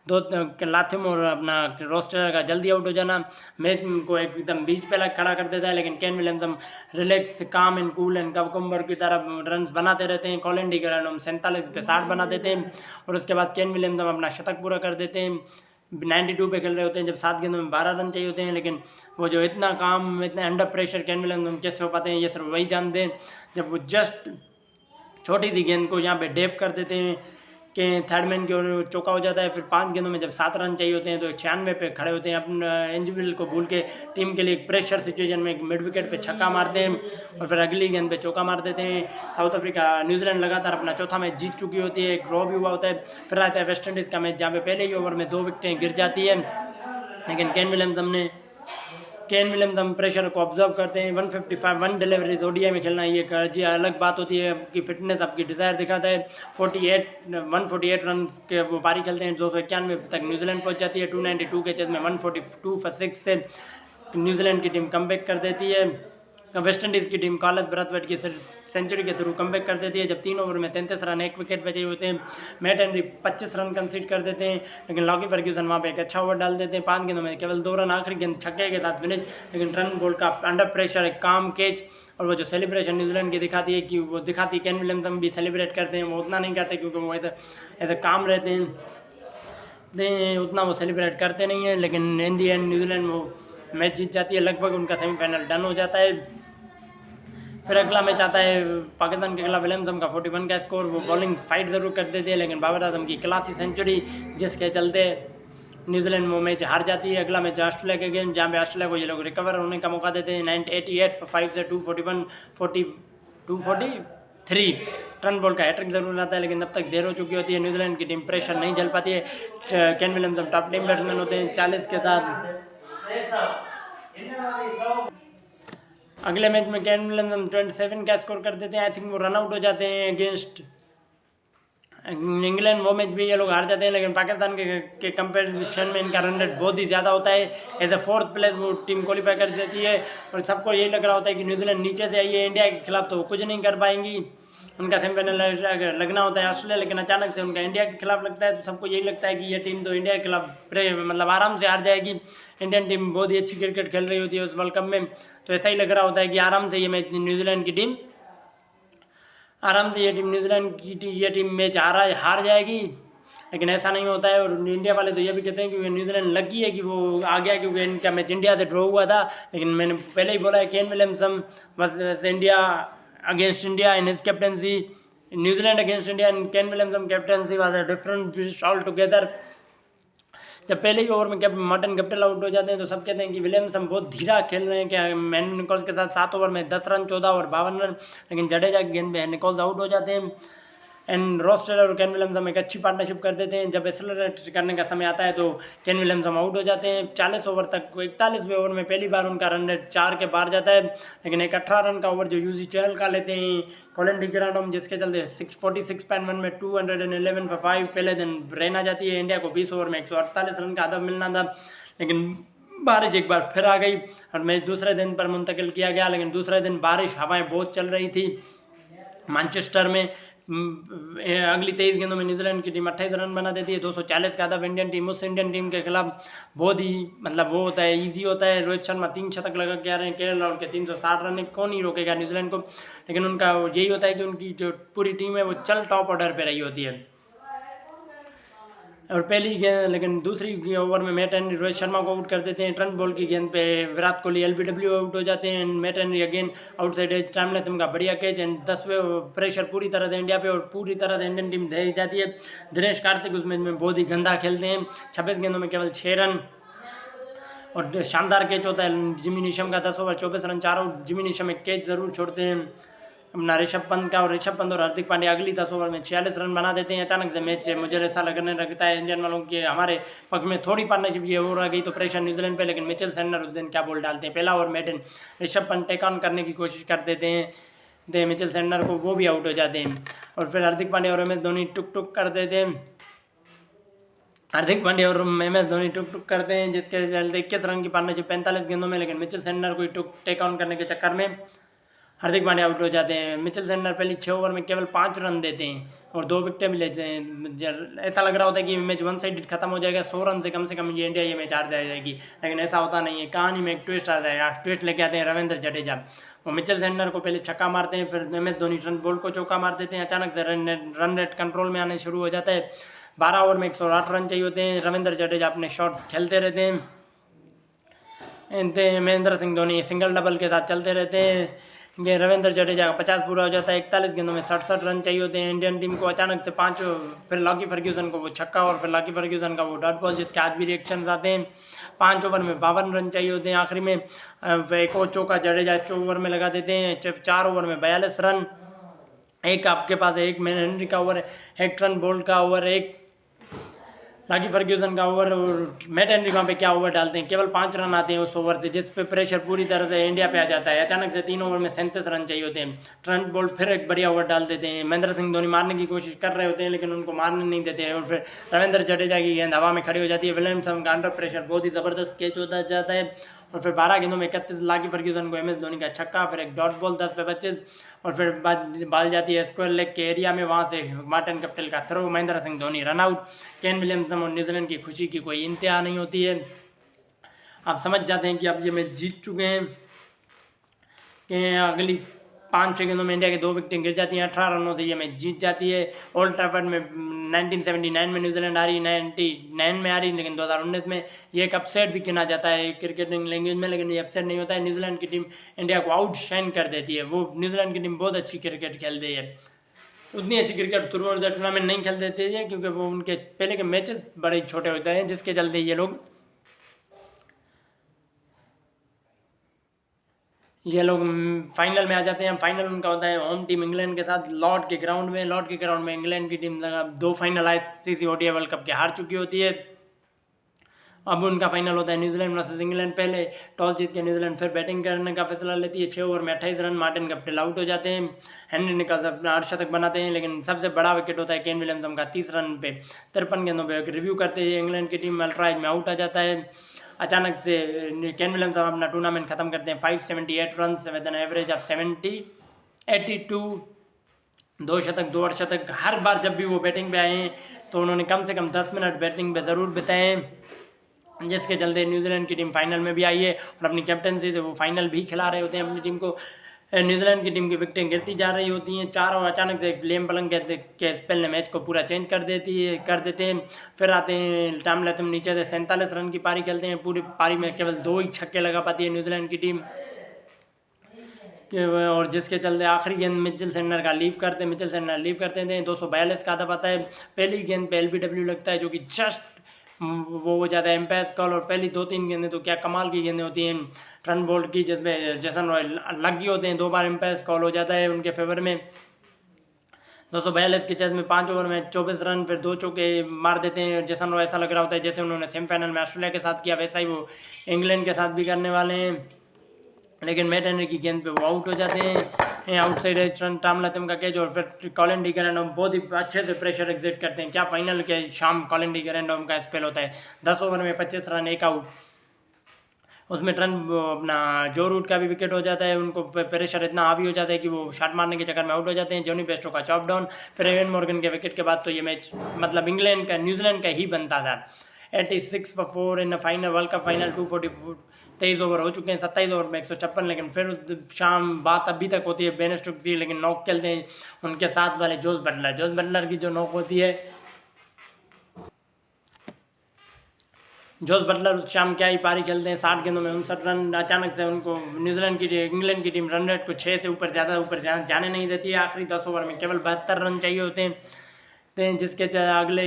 2 लाथिम और अपना रोस्टर का जल्दी आउट हो जाना मैच को एकदम बीच पे खड़ा कर देता है। लेकिन केन विलियमसन रिलैक्स, काम एंड कूल एंड कबकम्बर की तरह रन बनाते रहते हैं। कॉलिन डी के रन 47 पे 60 बना देते हैं, और उसके बाद केन विलियमसन अपना शतक पूरा कर देते हैं। 92 पे खेल रहे होते हैं, जब 7 गेंदों में 12 रन चाहिए होते हैं, लेकिन वो जो इतना काम, इतने अंडर प्रेशर केन विलियमसन कैसे हो पाते हैं, ये सिर्फ वही जानते हैं। जब वो जस्ट छोटी सी गेंद को यहाँ पे डेप कर देते हैं कि थर्ड मैन की ओर चौका हो जाता है, फिर 5 गेंदों में जब 7 रन चाहिए होते हैं तो 96 पे खड़े होते हैं, अपना इंडिविजुअल को भूल के टीम के लिए एक प्रेशर सिचुएशन में एक मिड विकेट पे छक्का मारते हैं, और फिर अगली गेंद पे चौका मार देते हैं। साउथ अफ्रीका, न्यूजीलैंड लगातार अपना चौथा मैच जीत चुकी होती है, एक ड्रॉ भी हुआ होता है। फिर आता है वेस्ट इंडीज़ का मैच, जहाँ पे पहले ही ओवर में 2 विकेटें गिर जाती है, लेकिन केन विलियमसन प्रेशर को ऑब्जर्व करते हैं। 155 डिलीवरीज ओडीआई में खेलना, ये जी अलग बात होती है, आपकी फिटनेस, आपकी डिज़ायर दिखाता है। 148 रन के वो पारी खेलते हैं, 291 तक न्यूजीलैंड पहुंच जाती है। 292 के चेज में 142 for 6 से न्यूजीलैंड की टीम कमबैक कर देती है। वेस्ट इंडीज़ की टीम कार्लोस ब्राथवेट की सेंचुरी के थ्रू कमबैक कर देती है, जब 3 ओवर में 33 रन 1 विकेट बचे होते हैं। मैट हेनरी 25 रन कंसीड कर देते हैं, लेकिन लॉकी फर्ग्यूसन वहाँ पे एक अच्छा ओवर डाल देते हैं। 5 गेंदों में केवल 2 रन, आखिरी गेंद छक्के के साथ फिनिश। लेकिन ट्रेंट बोल्ट का अंडर प्रेशर एक काम कैच, और वो जो सेलिब्रेशन न्यूजीलैंड की दिखाती है कि वो दिखाती है, केन विलियमसन भी सेलिब्रेट करते हैं, वो उतना नहीं करते क्योंकि वो ऐसे काम रहते हैं, उतना वो सेलिब्रेट करते नहीं हैं। लेकिन इन दी एंड न्यूजीलैंड वो मैच जीत जाती है, लगभग उनका सेमीफाइनल डन हो जाता है। फिर अगला मैच आता है पाकिस्तान के खिलाफ, विलियमसन का 41 का स्कोर। वो बॉलिंग फाइट ज़रूर कर देते हैं, लेकिन बाबर आजम की क्लासी सेंचुरी जिसके चलते न्यूजीलैंड वो मैच हार जाती है। अगला मैच ऑस्ट्रेलिया के गेम, जहाँ पे ऑस्ट्रेलिया को ये लोग रिकवर होने का मौका देते हैं। 88 for 5 से 243 ट्रेंट बोल्ट का हैट्रिक जरूर आता है, लेकिन तब तक देर हो चुकी होती है। न्यूजीलैंड की टीम प्रेशर नहीं झेल पाती है। Kane Williamson top team batsman होते हैं 40 के साथ। अगले मैच में केन विलियमसन 27 का स्कोर कर देते हैं। आई थिंक वो रन आउट हो जाते हैं अगेंस्ट इंग्लैंड। वो मैच भी ये लोग हार जाते हैं, लेकिन पाकिस्तान के कंपेटिशन में इनका रन रेट बहुत ही ज़्यादा होता है। एज ए 4th प्लेस वो टीम क्वालिफाई कर देती है, और सबको यही लग रहा होता है कि न्यूजीलैंड नीचे से आई है इंडिया के खिलाफ, तो वो कुछ नहीं कर पाएंगी। उनका सेमीफाइनल लगना होता है ऑस्ट्रेलिया, लेकिन अचानक से उनका इंडिया के खिलाफ लगता है, तो सबको यही लगता है कि ये टीम तो इंडिया के खिलाफ मतलब आराम से हार जाएगी। इंडियन टीम बहुत ही अच्छी क्रिकेट खेल रही होती है उस वर्ल्ड कप में, तो ऐसा ही लग रहा होता है कि आराम से ये मैच न्यूजीलैंड की टीम न्यूजीलैंड की ये टीम मैच हार जाएगी। लेकिन ऐसा नहीं होता है, और इंडिया वाले तो ये भी कहते हैं कि न्यूजीलैंड लकी है कि वो आ गया, क्योंकि इनका मैच इंडिया से ड्रॉ हुआ था। लेकिन मैंने पहले ही बोला है, Kane Williamson versus India against India in his captaincy, New Zealand against India in Kane Williamson captaincy was a different fish all together. जब पहले ही ओवर में मार्टिन गप्टिल आउट हो जाते हैं, तो सब कहते हैं कि विलियमसन बहुत धीरा खेल रहे हैं, क्या मैन निकोल्स के साथ 7 ओवर में 10 रन 14 और 52 रन। लेकिन जडेजा की गेंद पे निकोल्स आउट हो जाते हैं, एंड रॉस टेलर और केन विलियमसन एक अच्छी पार्टनरशिप कर देते हैं। जब एक्सेलरेट करने का समय आता है तो केन विलियमसन आउट हो जाते हैं। 40 ओवर तक 41वें ओवर में पहली बार उनका रन रेट 4 के पार जाता है। लेकिन एक 18 रन का ओवर जो यूजी चहल का लेते हैं कॉलिन डिग्रांडम, जिसके चलते 646.1 में 211 for 5 पहले दिन रेन आ जाती है। इंडिया को 20 ओवर में 148 रन का हदफ मिलना था, लेकिन बारिश एक बार फिर आ गई और मैच दूसरे दिन पर मुंतकिल किया गया। लेकिन दूसरे दिन बारिश हवाएं बहुत चल रही थी मैनचेस्टर में। अगली 23 गेंदों में न्यूजीलैंड की टीम 28 रन बना देती है, 240 का हदफ इंडियन टीम उस इंडियन टीम के खिलाफ बहुत ही मतलब वो होता है, ईजी होता है। रोहित शर्मा 3 शतक लगा के आ रहे हैं, केएल राहुल के 360 रन, कौन ही रोकेगा न्यूजीलैंड को। लेकिन उनका यही होता है कि उनकी जो पूरी टीम है वो चल टॉप ऑर्डर पर रही होती है। और पहली गेंद लेकिन दूसरी ओवर में मैट हेनरी रोहित शर्मा को आउट कर देते हैं। ट्रेंट बोल्ट की गेंद पे विराट कोहली एलबीडब्ल्यू आउट हो जाते हैं। Matt Henry again outside edge, timeless का बढ़िया कैच एंड 10वें प्रेशर पूरी तरह से इंडिया पे और पूरी तरह से इंडियन टीम दे जाती है। दिनेश कार्तिक उस मैच में बहुत ही गंदा खेलते हैं, 26 गेंदों में केवल 6 रन और शानदार कैच होता है जिमी नीशम का 10 over 24 run 4 out. Jimmy Neesham एक कैच ज़रूर छोड़ते हैं अपना ऋषभ पंत का, और ऋषभ पंत और हार्दिक पांड्या अगली 10 ओवर में 46 रन बना देते हैं। अचानक से मैच मुझे ऐसा लगने लगता है इंडियन वालों की हमारे पक्ष में थोड़ी पार्टनरशिप ये हो रहा गई तो प्रेशर न्यूजीलैंड पे। लेकिन मिचेल सेंडर उस दिन क्या बॉल डालते हैं, पहला over maiden Rishabh Pant take on करने की कोशिश कर देते हैं मिचेल सेंडर को, वो भी आउट हो जाते हैं। और फिर हार्दिक पांड्या और MS धोनी टुक टुक कर देते हैं, हार्दिक पांड्या और MS धोनी टुक टुक करते हैं, जिसके चलते 21 रन की पार्टनरशिप 45 गेंदों में। लेकिन मिचेल सेंडर को टुक टेक ऑन करने के चक्कर में हार्दिक पांड्या आउट हो जाते हैं। मिचेल सेंडर पहली 6 ओवर में केवल 5 रन देते हैं और 2 विकेटें भी लेते हैं। ऐसा लग रहा होता है कि मैच वन साइडेड खत्म हो जाएगा, 100 रन से कम ये इंडिया ये मैच हार जाएगी। लेकिन ऐसा होता नहीं है, कहानी में एक ट्विस्ट आ जाएगा। ट्विस्ट लेके आते हैं रविंद्र जडेजा, वो मिचेल सेंडर को पहले छक्का मारते हैं, फिर MS धोनी ट्रेंट बोल्ट को चौका मार देते हैं। अचानक से रन रेट कंट्रोल में आने शुरू हो जाता है। 12 ओवर में 108 रन चाहिए होते हैं। रविंद्र जडेजा अपने शॉट्स खेलते रहते हैं, महेंद्र सिंह धोनी सिंगल डबल के साथ चलते रहते हैं। ये रविंद्र जडेजा का 50 पूरा हो जाता है। 41 गेंदों में 67 रन चाहिए होते हैं इंडियन टीम को। अचानक से 5 फिर लॉकी फर्ग्यूसन को वो छक्का और फिर लॉकी फर्ग्यूसन का वो डॉट बॉल, जिसके आज भी रिएक्शंस आते हैं। 5 ओवर में 52 रन चाहिए होते हैं। आखिरी में एक और चौका जडेजा इसके ओवर में लगा देते हैं। 4 ओवर में 42 रन। एक आपके पास एक मैन हेनरी का ओवर, एक ट्रेंट बोल्ट का ओवर, एक लॉकी फर्ग्यूसन का ओवर, और मैट हेनरी वहाँ पे क्या ओवर डालते हैं, केवल 5 रन आते हैं उस ओवर से, जिस पे प्रेशर पूरी तरह से इंडिया पे आ जाता है। अचानक से 3 ओवर में 37 रन चाहिए होते हैं। ट्रेंट बोल्ट फिर एक बढ़िया ओवर डाल देते हैं। महेंद्र सिंह धोनी मारने की कोशिश कर रहे होते हैं, लेकिन उनको मारने नहीं देते हैं। और फिर रविंद्र जडेजा की गेंद हवा में खड़ी हो जाती है। विलियमसन का अंडर प्रेशर बहुत ही ज़बरदस्त कैच होता जाता है और फिर 12 गेंदों में 31, लाकी फर्ग्यूसन को MS धोनी का छक्का, फिर एक डॉट बॉल 10 पे 25, और फिर बाल जाती है स्क्वायर लेग के एरिया में, वहाँ से मार्टिन कप्टिल का throw, Mahendra Singh Dhoni run out. Kane Williamson और न्यूजीलैंड की खुशी की कोई इंतहा नहीं होती है। आप समझ जाते हैं कि अब ये मैच जीत चुके हैं कि अगली 5-6 गेंदों में इंडिया के 2 विकेटें गिर जाती हैं, 18 रनों से ये मैच जीत जाती है। ओल्ड ट्रैफर्ड में 1979 में न्यूजीलैंड आ रही, 99 में आ रही, लेकिन 2019 में ये एक अपसेट भी गिना जाता है क्रिकेटिंग लैंग्वेज में, लेकिन ये अपसेट नहीं होता है। न्यूजीलैंड की टीम इंडिया को आउटशाइन कर देती है। वो न्यूजीलैंड की टीम बहुत अच्छी क्रिकेट खेलती है, उतनी अच्छी cricket through out the tournament नहीं खेल देती है, क्योंकि वो उनके पहले के मैचेस बड़े छोटे होते हैं, जिसके चलते ये लोग फाइनल में आ जाते हैं। फाइनल उनका होता है होम टीम इंग्लैंड के साथ लॉर्ड के ग्राउंड में। लॉर्ड के ग्राउंड में इंग्लैंड की team 2 final ICC ODI world cup के हार चुकी होती है। अब उनका फाइनल होता है न्यूजीलैंड वर्सेस इंग्लैंड। पहले टॉस जीत के न्यूजीलैंड फिर बैटिंग करने का फैसला लेती है। 6 ओवर में 28 रन, मार्टिन कप्टिल आउट हो जाते हैं। हेनरी निकल्स अपना अर्धशतक बनाते हैं, लेकिन सबसे बड़ा विकेट होता है केन विलियमसन का 30 रन पे 53 गेंदों पे। एक रिव्यू करते हैं इंग्लैंड की टीम अल्ट्राइज में आउट आ जाता है। अचानक से केन विलियमसन अपना टूर्नामेंट खत्म करते हैं 578 run with an average of 82। 2 शतक 2 अर्धशतक। हर बार जब भी वो बैटिंग पे आए हैं तो उन्होंने कम से कम 10 मिनट बैटिंग पे ज़रूर बिताए हैं, जिसके चलते न्यूजीलैंड की टीम फाइनल में भी आई है और अपनी कैप्टनसी से वो फाइनल भी खिला रहे होते हैं अपनी टीम को। न्यूजीलैंड की टीम की विकेटें गिरती जा रही होती हैं 4, और अचानक से लेम पलंग के स्पेल ने मैच को पूरा चेंज कर देते हैं। फिर आते हैं टाम लैथम नीचे से 47 रन की पारी खेलते हैं। पूरी पारी में केवल 2 ही छक्के लगा पाती है न्यूजीलैंड की टीम, और जिसके चलते आखिरी गेंद मिचेल सेंटनर लीव करते थे। 242 का हदफ आता है। पहली गेंद पे LBW लगता है, जो कि जस्ट वो हो जाता है एम्पायर कॉल। और पहली 2-3 गेंदें तो क्या कमाल की गेंदें होती हैं ट्रेंट बोल्ट की, जिसमें जेसन रॉय लग गए होते हैं। 2 बार एम्पायर कॉल हो जाता है उनके फेवर में। 242 के चेस में 5 ओवर में 24 रन, फिर 2 चौके मार देते हैं। जेसन रॉय ऐसा लग रहा होता है जैसे उन्होंने सेमीफाइनल में ऑस्ट्रेलिया के साथ किया, वैसा ही वो इंग्लैंड के साथ भी करने वाले हैं। लेकिन मैट हेनरी की गेंद पे वो आउट हो जाते हैं। आउटसाइड एज रन टाम लैथम का कैच, और फिर कॉलिन डी ग्रैंडहोम बहुत ही अच्छे से प्रेशर एग्जिट करते हैं। क्या फाइनल के शाम कॉलिन डी ग्रैंडहोम का स्पेल होता है। 10 ओवर में 25 रन, 1 आउट। उसमें अपना जो रूट का भी विकेट हो जाता है। उनको प्रेशर इतना हावी हो जाता है कि वो शॉट मारने के चक्कर में आउट हो जाते हैं। जॉनी बेस्टो का चॉप डाउन, फिर एवन मॉर्गन के विकेट के बाद तो ये मैच मतलब न्यूजीलैंड का ही बनता था। 86 for 4 in final world cup final. 244 23 over हो चुके हैं, 27 ओवर में 156। लेकिन फिर शाम बात अभी तक होती है बेन स्टोक्स की, लेकिन नॉक खेलते हैं उनके साथ वाले जोस बटलर की जो नॉक होती है। जोस बटलर उस शाम क्या ही पारी खेलते हैं, 60 गेंदों में 59 रन। अचानक से उनको इंग्लैंड की टीम रन रेट को 6 से ऊपर जाने नहीं देती है। आखिरी 10 ओवर में केवल 72 रन चाहिए होते हैं, जिसके अगले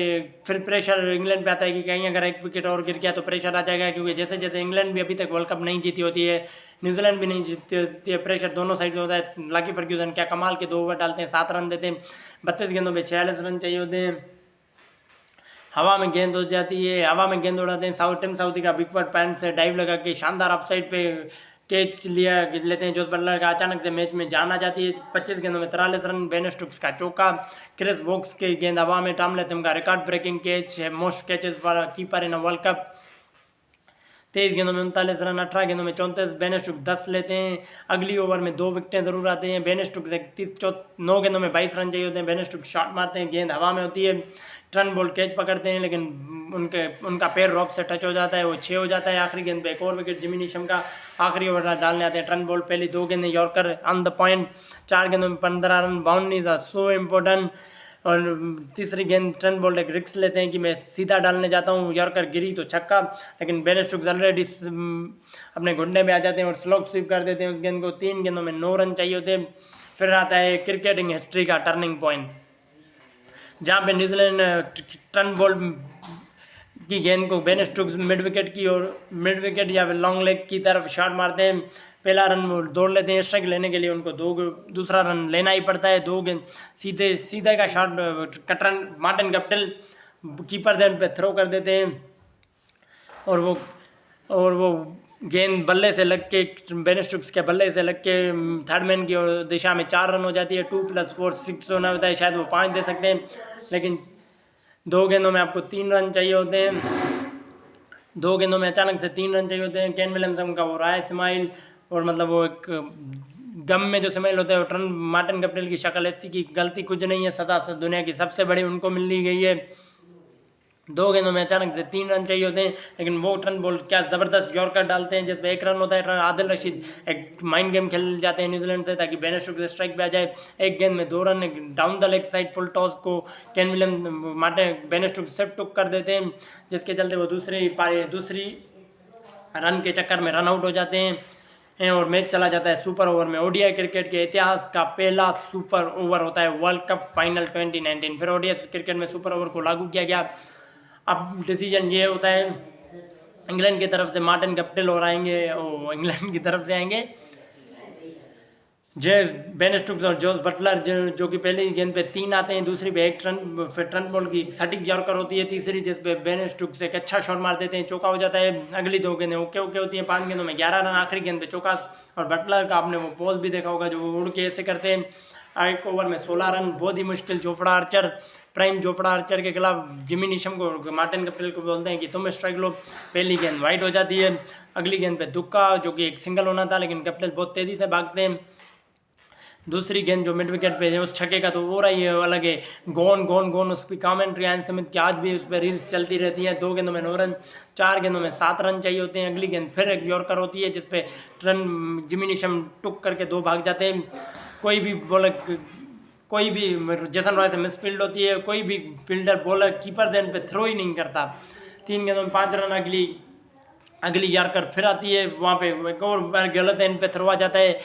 फिर प्रेशर इंग्लैंड पे आता है कि कहीं अगर एक विकेट और गिर गया तो प्रेशर आ जाएगा, क्योंकि जैसे जैसे इंग्लैंड भी अभी तक वर्ल्ड कप नहीं जीती होती है, न्यूजीलैंड भी नहीं जीती होती है, प्रेशर दोनों साइड से होता है। लाकी फर्ग्यूसन क्या कमाल के 2 ओवर डालते हैं, 7 रन देते हैं। 32 गेंदों पे 46 रन चाहिए होते हैं। हवा में गेंद हो जाती है, हवा में गेंद उड़ाते हैं। टिम साउथी का बिगफुट पैंट से डाइव लगा के शानदार ऑफ साइड पे कैच लेते हैं जोस बटलर का। अचानक से मैच में जान आ जाती है। 25 गेंदों में 43 रन, बेन स्टोक्स का चौका, क्रिस वोक्स की गेंद हवा में, टॉम लैथम का रिकॉर्ड ब्रेकिंग कैच है, most catches for keeper in world cup. 23 गेंदों में 39 रन, 18 गेंदों में 34। बेन स्टोक्स 10 लेते हैं। अगली ओवर में 2 विकेटें जरूर आते हैं। बेन स्टोक्स 9 गेंदों में 22 रन चाहिए होते हैं। बेन स्टोक्स शॉट मारते हैं, गेंद हवा में होती है। ट्रेंट बोल्ट कैच पकड़ते हैं, लेकिन उनका पैर रॉक से टच हो जाता है, वो 6 हो जाता है। आखिरी गेंद पे एक और विकेट जिमी नीशम का आखिरी ओवर डालने आते हैं ट्रेंट बोल्ट। पहली 2 गेंदें यॉर्कर ऑन द पॉइंट, 4 गेंदों में 15 run. Boundaries are so important. और तीसरी गेंद ट्रेंट बोल्ट एक रिक्स लेते हैं कि मैं सीधा डालने जाता हूँ, यॉर्कर गिरी तो छक्का, लेकिन बेन स्टोक्स ऑलरेडी अपने घुटने में आ जाते हैं और स्लोक स्वीप कर देते हैं उस गेंद को। 3 गेंदों में 9 रन चाहिए होते हैं। फिर आता है क्रिकेटिंग हिस्ट्री का टर्निंग पॉइंट, जहाँ पे न्यूजीलैंड ट्रेंट बोल्ट की गेंद को बेन स्टोक्स मिड विकेट या फिर लॉन्ग लेग की तरफ शॉट मारते हैं। पहला रन वो दौड़ लेते हैं, स्ट्राइक लेने के लिए उनको दूसरा रन लेना ही पड़ता है। 2 गेंद सीधे का शॉट कटरन मार्टिन कप्टिल कीपर देन पे थ्रो कर देते हैं, और वो गेंद बल्ले से लग के बेन स्टोक्स के बल्ले से लग के थर्ड मैन की दिशा में 4 रन हो जाती है। 2 + 4 6 होना होता है, शायद वो 5 दे सकते हैं, लेकिन 2 गेंदों में आपको 3 रन चाहिए होते हैं। 2 गेंदों में अचानक से 3 रन चाहिए होते हैं। केन विलियमसन का वो राय स्माइल, और मतलब वो एक गम में जो स्माइल होता है, वो ट्रेंट मार्टिन गप्टिल की शक्ल ऐसी की गलती कुछ नहीं है, सदा से दुनिया की सबसे बड़ी उनको मिल ली गई है। 2 गेंदों में अचानक से 3 रन चाहिए होते हैं, लेकिन वो ट्रेंट बोल्ट क्या ज़बरदस्त यॉर्कर डालते हैं जिसमें 1 रन होता है। आदिल रशीद एक माइंड गेम खेल जाते हैं न्यूजीलैंड से ताकि बेन स्टोक्स स्ट्राइक पे आ जाए। एक गेंद में 2 run, down the leg side full toss को Kane William Martin Ben Stokes set टुक कर देते हैं, जिसके चलते वो दूसरी रन के चक्कर में रन आउट हो जाते हैं और मैच चला जाता है सुपर ओवर में। ओडीआई क्रिकेट के इतिहास का पहला सुपर ओवर होता है वर्ल्ड कप फाइनल 2019। फिर ओडीआई क्रिकेट में सुपर ओवर को लागू किया गया। अब डिसीजन ये होता है, इंग्लैंड की तरफ से मार्टिन गप्टिल और आएंगे, और इंग्लैंड की तरफ से आएंगे बेन स्टोक्स और जोस बटलर, जो कि पहली गेंद पे 3 आते हैं, दूसरी पे 1 रन। फिर ट्रेंट बोल्ट की सटीक यॉर्कर होती है तीसरी, जिस पे बेन स्टोक्स एक अच्छा शॉट मार देते हैं, चौका हो जाता है। अगली 2 गेंदें ओके होती हैं, 5 गेंदों में 11 रन, आखिरी गेंद पे चौका। और बटलर का आपने वो पोज भी देखा होगा जो वो उड़ के ऐसे करते हैं। 1 ओवर में 16 रन, बहुत ही मुश्किल। प्राइम जोफ्रा आर्चर के खिलाफ जिमी नीशम को मार्टिन गप्टिल को बोलते हैं कि तुम स्ट्राइक लो। पहली गेंद वाइड हो जाती है, अगली गेंद पे तुक्का जो कि एक सिंगल होना था, लेकिन गप्टिल बहुत तेज़ी से भागते हैं। दूसरी गेंद जो मिड विकेट पे है उस छक्के का तो वो रही है अलग है, गोन उस पर कॉमेंट्री आयन समित की आज भी उस पर रील्स चलती रहती हैं। 2 गेंदों में 9 रन, 4 गेंदों में 7 रन चाहिए होते हैं। अगली गेंद फिर एक यॉर्कर होती है जिसपे जिमी नीशम टुक करके 2 भाग जाते हैं। कोई भी जेसन रॉय से मिसफील्ड होती है, कोई भी फील्डर बॉलर कीपर जैन पे थ्रो ही नहीं करता। 3 गेंदों में 5 रन, अगली यॉर्कर फिर आती है, वहाँ पे एक और बार गलत एंड पे थ्रो आ जाता है,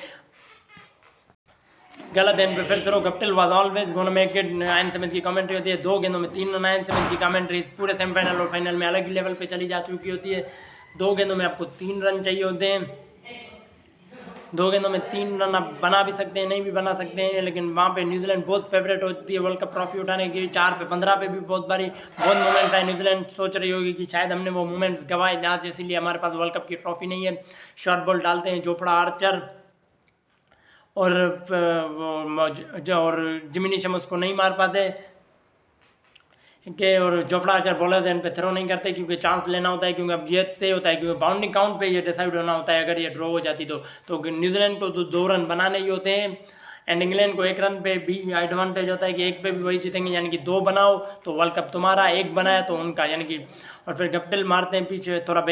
गलत एंड पे फिर throw. Guptill was always gonna make it, Ian Smith की कमेंट्री होती है। 2 गेंदों में 3 रन, आयन समित की कमेंट्री पूरे सेमीफाइनल और फाइनल में अलग ही लेवल पे चली जा चुकी होती है। 2 गेंदों में आपको 3 रन चाहिए होते हैं। 2 गेंदों में 3 रन आप बना भी सकते हैं, नहीं भी बना सकते हैं, लेकिन वहाँ पे न्यूजीलैंड बहुत फेवरेट होती है वर्ल्ड कप ट्रॉफी उठाने की। 4 पे 15 पे भी बहुत मोमेंट्स आए। न्यूजीलैंड सोच रही होगी कि शायद हमने वो मोमेंट्स गवाए आज, इसीलिए हमारे पास वर्ल्ड कप की ट्रॉफी नहीं है। शॉर्ट बॉल डालते हैं जोफ्रा आर्चर और जिमी नीशम उसको नहीं मार पाते के, और जोफ्रा आर्चर बॉलर्स एंड पे थ्रो नहीं करते क्योंकि चांस लेना होता है, क्योंकि अब ये तय होता है क्योंकि बाउंडिंग काउंट पे ये डिसाइड होना होता है। अगर ये ड्रॉ हो जाती तो न्यूजीलैंड को तो 2 रन बनाने ही होते हैं, एंड इंग्लैंड को 1 रन पे भी एडवांटेज होता है कि 1 पे भी वही जीतेंगे, यानी कि 2 बनाओ तो वर्ल्ड कप तुम्हारा, 1 बनाया तो उनका, यानी कि। और फिर गप्टिल मारते हैं पीछे, थोड़ा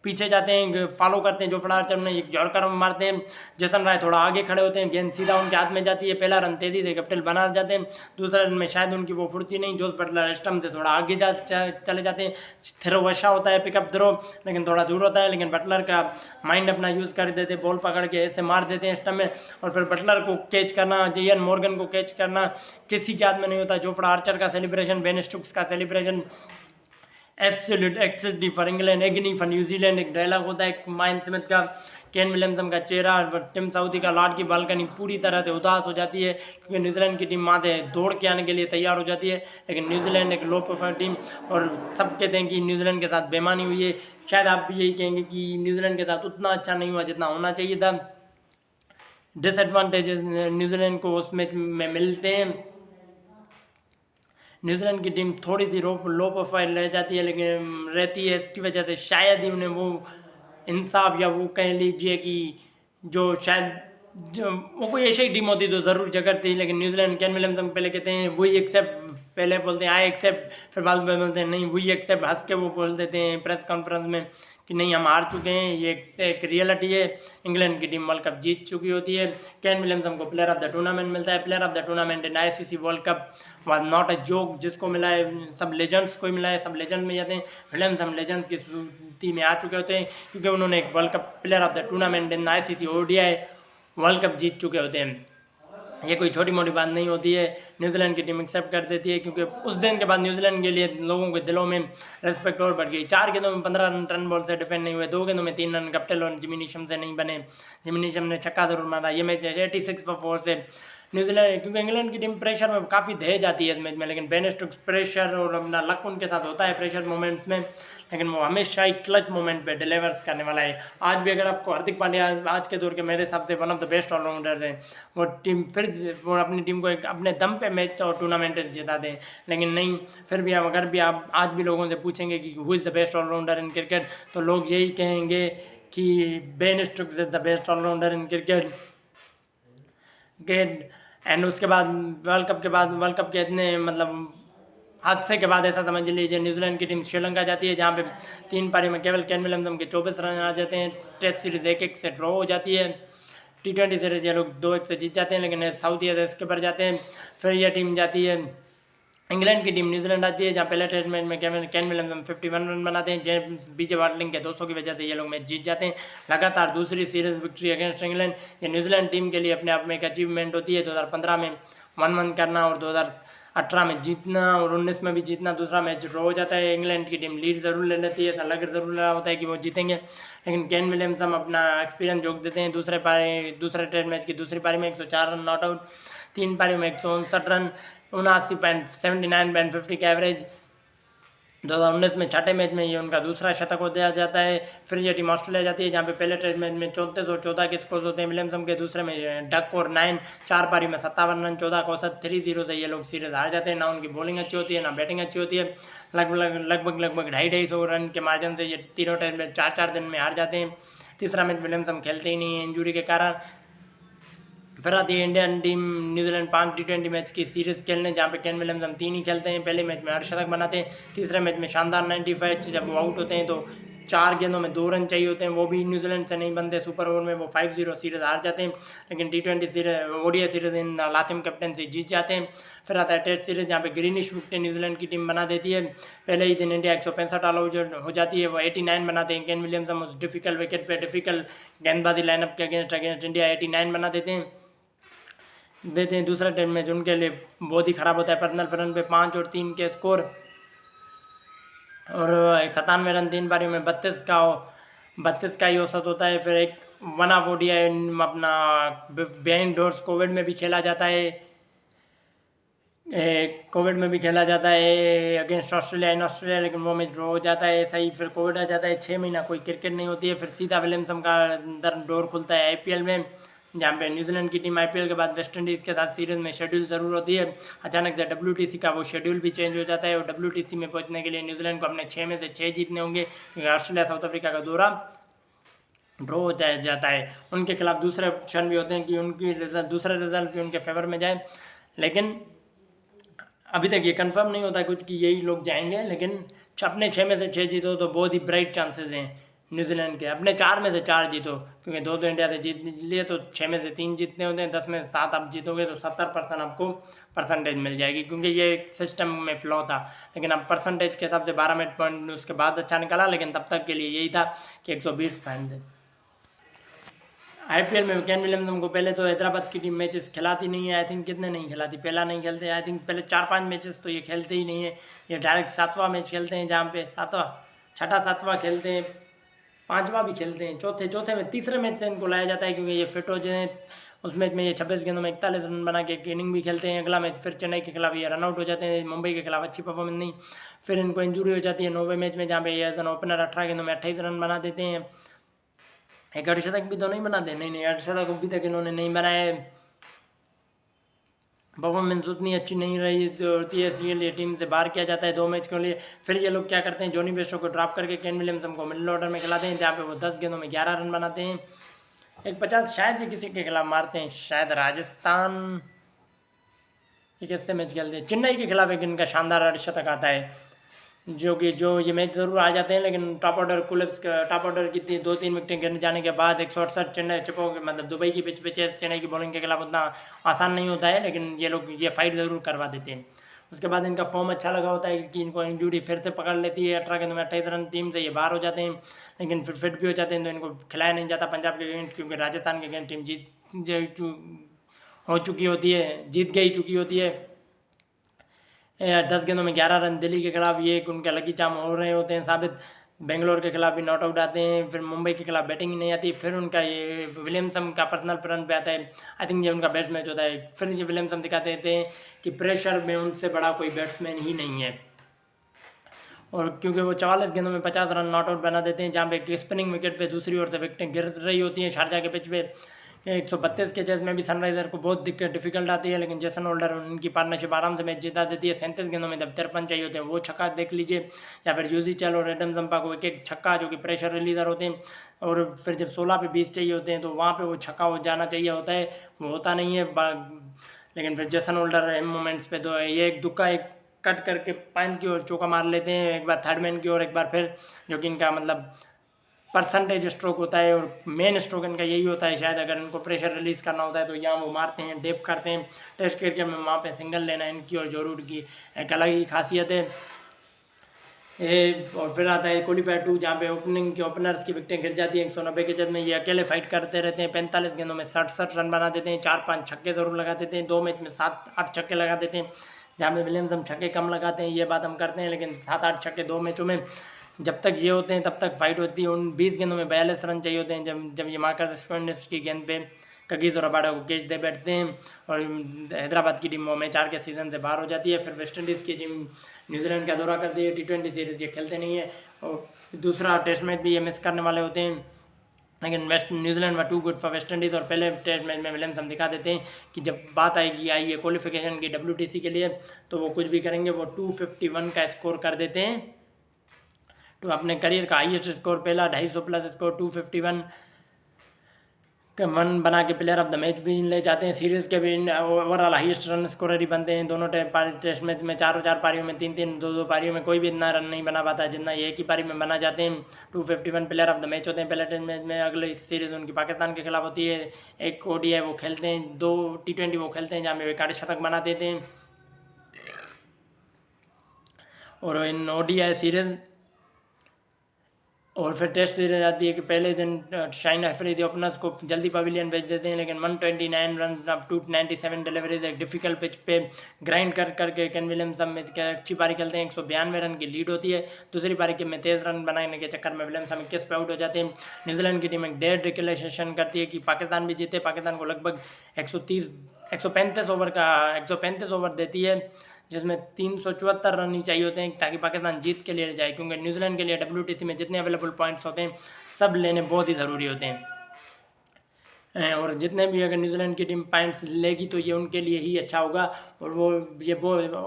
पीछे जाते हैं, फॉलो करते हैं जोफ्रा आर्चर ने, एक यॉर्कर मारते हैं। जेसन राय थोड़ा आगे खड़े होते हैं, गेंद सीधा उनके हाथ में जाती है, पहला रन तेजी से गप्टिल बना जाते हैं। दूसरे रन में शायद उनकी वो फुर्ती नहीं, जोस बटलर स्टम्प से थोड़ा आगे चले जाते हैं। थ्रो वशा होता है, पिकअप थ्रो, लेकिन थोड़ा दूर होता है, लेकिन बटलर का माइंड अपना यूज़ कर देते, बॉल पकड़ के ऐसे मार देते हैं स्टम्प में। और फिर बटलर को कैच करना, इयन मॉर्गन को कैच करना किसी के हाथ में नहीं होता। जोफ्रा आर्चर का सेलिब्रेशन, बेन स्टोक्स का celebration, absolute XD for England, एग्नी for New Zealand, एक डायलॉग होता है माइन स्मिथ का। केन विलियमसन का चेहरा, टिम साउदी का लॉर्ड की बालकनी पूरी तरह से उदास हो जाती है क्योंकि न्यूजीलैंड की टीम माथे दौड़ के आने के लिए तैयार हो जाती है, लेकिन न्यूजीलैंड एक लो परफॉर्म टीम, और सब कहते हैं कि न्यूजीलैंड के साथ बेईमानी हुई है। शायद आप भी यही कहेंगे कि न्यूजीलैंड के साथ उतना अच्छा नहीं हुआ जितना होना चाहिए था। डिसएडवांटेजेस न्यूजीलैंड को उस मैच में मिलते हैं। न्यूजीलैंड की टीम थोड़ी सी लो प्रोफाइल रह जाती है, लेकिन रहती है, इसकी वजह से शायद ही उन्हें वो इंसाफ, या वो कह लीजिए कि जो शायद जो वो कोई ऐसी ही टीम होती तो ज़रूर जगह थी, लेकिन न्यूजीलैंड केन विलियमसन पहले कहते हैं वी एक्सेप्ट, पहले बोलते हैं आई एक्सेप्ट, फिर बाद में बोलते हैं नहीं वी एक्सेप्ट, हंस के वो बोल देते हैं प्रेस कॉन्फ्रेंस में कि नहीं हम हार चुके हैं, ये एक रियलिटी है। इंग्लैंड की टीम वर्ल्ड कप जीत चुकी होती है। केन विलियमसन को प्लेयर ऑफ द टूर्नामेंट मिलता है। Player of the tournament in ICC world cup was not a joke, जिसको मिला है सब लेजेंड्स को ही मिला है, सब लेजेंड में जाते हैं। विलियमसन लेजेंड्स की सूची में आ चुके होते हैं क्योंकि उन्होंने एक world cup player of the tournament in ICC ODI world cup जीत चुके होते हैं। ये कोई छोटी मोटी बात नहीं होती है, न्यूजीलैंड की टीम एक्सेप्ट कर देती है क्योंकि उस दिन के बाद न्यूजीलैंड के लिए लोगों के दिलों में रिस्पेक्ट और बढ़ गई। 4 गेंदों में 15 रन टर्न बॉल से डिफेंड नहीं हुए, 2 गेंदों में 3 रन गप्टिल और जिमी नीशम से नहीं बने। जिमी नीशम ने छक्का जरूर मारा। ये मैच 86 पर 4 से न्यूजीलैंड, क्योंकि इंग्लैंड की टीम प्रेशर में काफ़ी दे जाती है इस मैच में, लेकिन बेन स्टोक्स प्रेशर और अपना लक उनके साथ होता है प्रेशर मोमेंट्स में, लेकिन वो हमेशा ही क्लच मोमेंट पे डिलीवर्स करने वाला है। आज भी अगर आपको हार्दिक पांड्या आज के दौर के मेरे हिसाब से one of the best allrounders हैं। वो टीम फिर वो अपनी टीम को एक अपने दम पे मैच और टूर्नामेंट जिता दें, लेकिन नहीं, फिर भी आप अगर भी आप आज भी लोगों से पूछेंगे कि who is the best allrounder in cricket, तो लोग यही कहेंगे कि Ben Stokes is the best allrounder in cricket. And उसके बाद वर्ल्ड कप के इतने मतलब हादसे के बाद ऐसा समझ लीजिए न्यूजीलैंड की टीम श्रीलंका जाती है, जहाँ पे 3 पारी में केवल केन विलियमसन के 24 रन आ जाते हैं। टेस्ट सीरीज 1-1 से ड्रॉ हो जाती है। T20 सीरीज ये लोग 2-1 से जीत जाते हैं, लेकिन साउथ एशिया के पर जाते हैं। फिर यह टीम जाती है, इंग्लैंड की टीम न्यूजीलैंड आती है, जहाँ पहले टेस्ट मैच में केन विलियमसन 51 रन बनाते हैं। जेम्स बीजे वाटलिंग के 200 की वजह से ये लोग मैच जीत जाते हैं। लगातार दूसरी सीरीज विक्ट्री अगेंस्ट इंग्लैंड। ये न्यूजीलैंड टीम के लिए अपने आप में एक अचीवमेंट होती है। 2015 में 1-1 करना और 2018 में जीतना और 19 में भी जीतना। दूसरा मैच ड्रॉ हो जाता है। इंग्लैंड की टीम लीड ज़रूर ले लेती है, ऐसा लग ज़रूर रहा होता है कि वो जीतेंगे, लेकिन केन विलियमसन अपना एक्सपीरियंस जोक देते हैं। दूसरे टेस्ट मैच की दूसरी पारी में 104 रन नॉट आउट, 3 पारी में 159 रन, 79.50 का एवरेज। 2019 में छठे मैच में ये उनका दूसरा शतक हो दिया जाता है। फिर ये टीम ऑस्ट्रेलिया जाती है, जहाँ पे पहले टेस्ट मैच में 34 और 14 के स्कोर होते हैं विलियमसन के। दूसरे में डक और 9, 4 पारी में 57 रन, 14 का औसत, 3-0 से ये लोग सीरीज हार जाते हैं। ना उनकी बॉलिंग अच्छी होती है, ना बैटिंग अच्छी होती है। लगभग 250 रन के मार्जिन से ये तीनों टेस्ट मैच 4-4 दिन में हार जाते हैं। तीसरा मैच विलियमसन खेलते ही नहीं है इंजरी के कारण। फिर आती है Indian team New Zealand 5 T20 match की सीरीज खेलने, जहाँ पे केन विलियमसन 3 ही खेलते हैं। पहले मैच में अर्धशतक बनाते हैं, तीसरे मैच में शानदार 95 जब वो आउट होते हैं तो 4 गेंदों में 2 रन चाहिए होते हैं, वो भी न्यूजीलैंड से नहीं बनते। सुपर ओवर में वो 5-0 सीरीज हार जाते हैं, लेकिन T20 सीरीज ODI सीरीज इन लाथिम कैप्टन से जीत जाते हैं। फिर आता है टेस्ट सीरीज, जहाँ पे ग्रीनिश विकेट न्यूजीलैंड की टीम बना देती है। पहले ही दिन इंडिया 165 ऑल आउट हो जाती है, वो 89 बनाते हैं। केन विलियमसन उस डिफिकल्ट विकेट पे डिफिकल्ट गेंदबाजी लाइनअप के अगेंस्ट इंडिया 89 बना देते हैं। दूसरा टेस्ट मैच उनके लिए बहुत ही ख़राब होता है। पर्सनल रन पे 5 और 3 के स्कोर और 97 रन 3 पारी में 32 का ही औसत होता है। फिर एक 1 ऑफ ODI अपना बिहाइंड डोर्स कोविड में भी खेला जाता है, अगेंस्ट ऑस्ट्रेलिया इन ऑस्ट्रेलिया, लेकिन वो मैच ड्रॉ हो जाता है। ऐसा ही फिर कोविड आ जाता है, 6 महीना कोई क्रिकेट नहीं होती है। फिर सीधा विलियमसन का डोर खुलता है IPL में, जहाँ पे न्यूजीलैंड की टीम IPL के बाद वेस्ट इंडीज़ के साथ सीरीज में शेड्यूल ज़रूर होती है। अचानक से WTC का वो शेड्यूल भी चेंज हो जाता है और WTC में पहुंचने के लिए न्यूजीलैंड को अपने 6 में से 6 जीतने होंगे, क्योंकि ऑस्ट्रेलिया साउथ अफ्रीका का दौरा ड्रॉ हो जाता है। उनके खिलाफ दूसरे ऑप्शन भी होते हैं कि उनकी दूसरा रिजल्ट भी उनके फेवर में जाए, लेकिन अभी तक ये कंफर्म नहीं होता कुछ कि यही लोग जाएंगे। लेकिन अपने 6 में से 6 जीतो तो बहुत ही ब्राइट चांसेस हैं न्यूजीलैंड के। अपने 4 में से 4 जीतो, क्योंकि 2 तो इंडिया से जीत लिए, तो 6 में से 3 जीतने होते हैं। 10 में से 7 आप जीतोगे तो 70% आपको परसेंटेज मिल जाएगी, क्योंकि ये एक सिस्टम में फ्लॉ था। लेकिन अब परसेंटेज के हिसाब से 12 मिनट पॉइंट उसके बाद अच्छा निकाला, लेकिन तब तक के लिए यही था कि 120 फाइन थे। IPL में केन विलियमसन को पहले तो हैदराबाद की टीम मैचेस खिलाती नहीं है। आई थिंक कितने नहीं खिलाती, पहला नहीं खेलते। आई थिंक पहले 4-5 मैचेस तो ये खेलते ही नहीं है। ये डायरेक्ट 7वां मैच खेलते हैं, जहाँ पे 7वां खेलते हैं, 5वां भी खेलते हैं। चौथे में तीसरे मैच से इनको लाया जाता है, क्योंकि ये फिट हो जाए। उस मैच में ये 26 गेंदों में 41 रन बना के इनिंग भी खेलते हैं। अगला मैच फिर चेन्नई के खिलाफ ये रन आउट हो जाते हैं। मुंबई के खिलाफ अच्छी परफॉर्मेंस नहीं, फिर इनको इंजरी हो जाती है 9वें मैच में, जहाँ पे ये एज एन ओपनर 18 गेंदों में 28 रन बना देते हैं। एक अर्धशतक भी तो नहीं बनाते, नहीं अर्धशतक अभी तक इन्होंने नहीं बनाए। परफॉर्मेंस उतनी अच्छी नहीं रही होती है, इसलिए टीम से बाहर किया जाता है 2 मैच के लिए। फिर ये लोग क्या करते हैं, जॉनी बेस्टो को ड्रॉप करके केन विलियमसन को मिडिल ऑर्डर में खिलाते हैं, जहाँ पे वो 10 गेंदों में 11 रन बनाते हैं। एक 50 शायद ही किसी के खिलाफ मारते हैं, शायद राजस्थान ये किससे मैच खेलते हैं, चेन्नई के खिलाफ एक इनका शानदार अर्धशतक आता है, जो ये मैच ज़रूर आ जाते हैं। लेकिन टॉप ऑर्डर की 2-3 विकेटें गिर जाने के बाद 168 चेन्नई मतलब दुबई की पिच पे चेन्नई की बॉलिंग के खिलाफ उतना आसान नहीं होता है, लेकिन ये लोग ये फाइट ज़रूर करवा देते हैं। उसके बाद इनका फॉर्म अच्छा लगा होता है कि इनको इंजरी फिर से पकड़ लेती है। 18 गेंदों में 28 रन, टीम से ये बाहर हो जाते हैं, लेकिन फिर फिट भी हो जाते हैं, तो इनको खिलाया नहीं जाता पंजाब के अगेंस्ट, क्योंकि राजस्थान के अगेंस्ट टीम जीत गई चुकी होती है। 10 गेंदों में 11 रन दिल्ली के खिलाफ, ये एक उनके लकी चार्म हो रहे होते हैं साबित। बेंगलोर के खिलाफ भी नॉट आउट आते हैं। फिर मुंबई के खिलाफ बैटिंग ही नहीं आती। फिर उनका ये विलियमसन का पर्सनल रन पे आता है। आई थिंक ये उनका बेस्ट मैच होता है। फिर ये विलियमसन दिखाते थे कि प्रेशर में उनसे बड़ा कोई बैट्समैन ही नहीं है। और क्योंकि वो 44 गेंदों में 50 रन नॉट आउट बना देते हैं, जहाँ पे एक स्पिनिंग विकेट पे दूसरी ओर से विकेटें गिर रही होती हैं शारजा के पिच पे। 132 के चेस में भी सनराइजर को बहुत दिक्कत डिफिकल्ट आती है, लेकिन जेसन होल्डर उनकी पार्टनरशिप आराम से मैच जिता देती है। 37 गेंदों में जब 53 चाहिए होते हैं वो छक्का देख लीजिए, या फिर यूजी चल और एडम जंपा को एक एक छक्का जो कि प्रेशर रिलीजर होते हैं। और फिर जब 16 पे 20 चाहिए होते हैं तो वहाँ पे वो छक्का हो जाना चाहिए होता है, वो होता नहीं है। लेकिन फिर जेसन होल्डर इन मोमेंट्स पे तो ये एक दुक्का एक कट करके पैन की ओर चौका मार लेते हैं, एक बार थर्ड मैन की ओर, एक बार फिर, जो कि इनका मतलब परसेंटेज स्ट्रोक होता है और मेन स्ट्रोक इनका यही होता है शायद। अगर इनको प्रेशर रिलीज करना होता है तो यहाँ वो मारते हैं, डेप करते हैं। टेस्ट क्रिकेट में वहाँ पे सिंगल लेना इनकी और जोरूट की एक अलग ही खासियत है। और फिर आता है क्वालीफायर 2, जहाँ पे ओपनिंग के ओपनर्स की विकेटें गिर जाती है 190 के जद में। ये अकेले फाइट करते रहते हैं, 45 गेंदों में 67 रन बना देते हैं, 4-5 छक्के ज़रूर लगा देते हैं, 2 मैच में 7-8 छक्के लगा देते हैं, जहाँ पे विलियमसन छक्के कम लगाते हैं, ये बात हम करते हैं। लेकिन 7-8 छक्के 2 मैचों में जब तक ये होते हैं तब तक फाइट होती है। उन 20 गेंदों में 42 रन चाहिए होते हैं, जब ये मार्कस स्टोइनिस की गेंद पे कगिस और रबाडा को कैच दे बैठते हैं। और हैदराबाद की टीम वो मैच 4 के सीज़न से बाहर हो जाती है। फिर वेस्ट इंडीज़ की टीम न्यूजीलैंड का दौरा करती है, T20 सीरीज़ ये खेलते नहीं है, और दूसरा टेस्ट मैच भी ये मिस करने वाले होते हैं। लेकिन न्यूजीलैंड में too good for West Indies, और पहले टेस्ट मैच में विलियमसन दिखा देते हैं कि जब बात आएगी आई है क्वालिफिकेशन की WTC के लिए तो वो कुछ भी करेंगे। वो 251 का स्कोर कर देते हैं, तो अपने करियर का हाईएस्ट स्कोर, पहला 250 प्लस स्कोर 251 वन बना के प्लेयर ऑफ द मैच भी ले जाते हैं। सीरीज़ के भी ओवरऑल हाईएस्ट रन स्कोरर ही बनते हैं। दोनों टेस्ट मैच में 4 पारियों में 3-3, 2-2 पारियों में कोई भी इतना रन नहीं बना पाता जितना ये एक ही पारी में बना जाते हैं। 251 प्लेयर ऑफ द मैच होते हैं पहले टेस्ट मैच में। अगली सीरीज़ उनकी पाकिस्तान के खिलाफ होती है, एक ODI वो खेलते हैं, 2 T20 वो खेलते हैं, जहाँ में वे 40 शतक बना देते हैं। और इन ODI सीरीज़ और फिर टेस्ट सीरीज आती है कि पहले दिन शाइन अफरीदी ओपनर्स को जल्दी पवेलियन भेज देते हैं, लेकिन 129 रन अप टू 97 डिलीवरीज एक डिफिकल्ट पिच पे ग्राइंड करके केन विलियमसन में क्या अच्छी पारी खेलते हैं। 192 रन की लीड होती है। दूसरी पारी के में 23 रन बनाने के चक्कर में विलियमसन 21 पे आउट हो जाते हैं। न्यूजीलैंड की टीम एक डेड रिकलेशन करती है कि पाकिस्तान भी जीते। पाकिस्तान को लगभग 135 ओवर देती है, जिसमें 374 रन ही चाहिए होते हैं ताकि पाकिस्तान जीत के लिए जाए, क्योंकि न्यूजीलैंड के लिए WTC में जितने अवेलेबल पॉइंट्स होते हैं सब लेने बहुत ही ज़रूरी होते हैं। और जितने भी अगर न्यूजीलैंड की टीम पॉइंट्स लेगी तो ये उनके लिए ही अच्छा होगा। और वो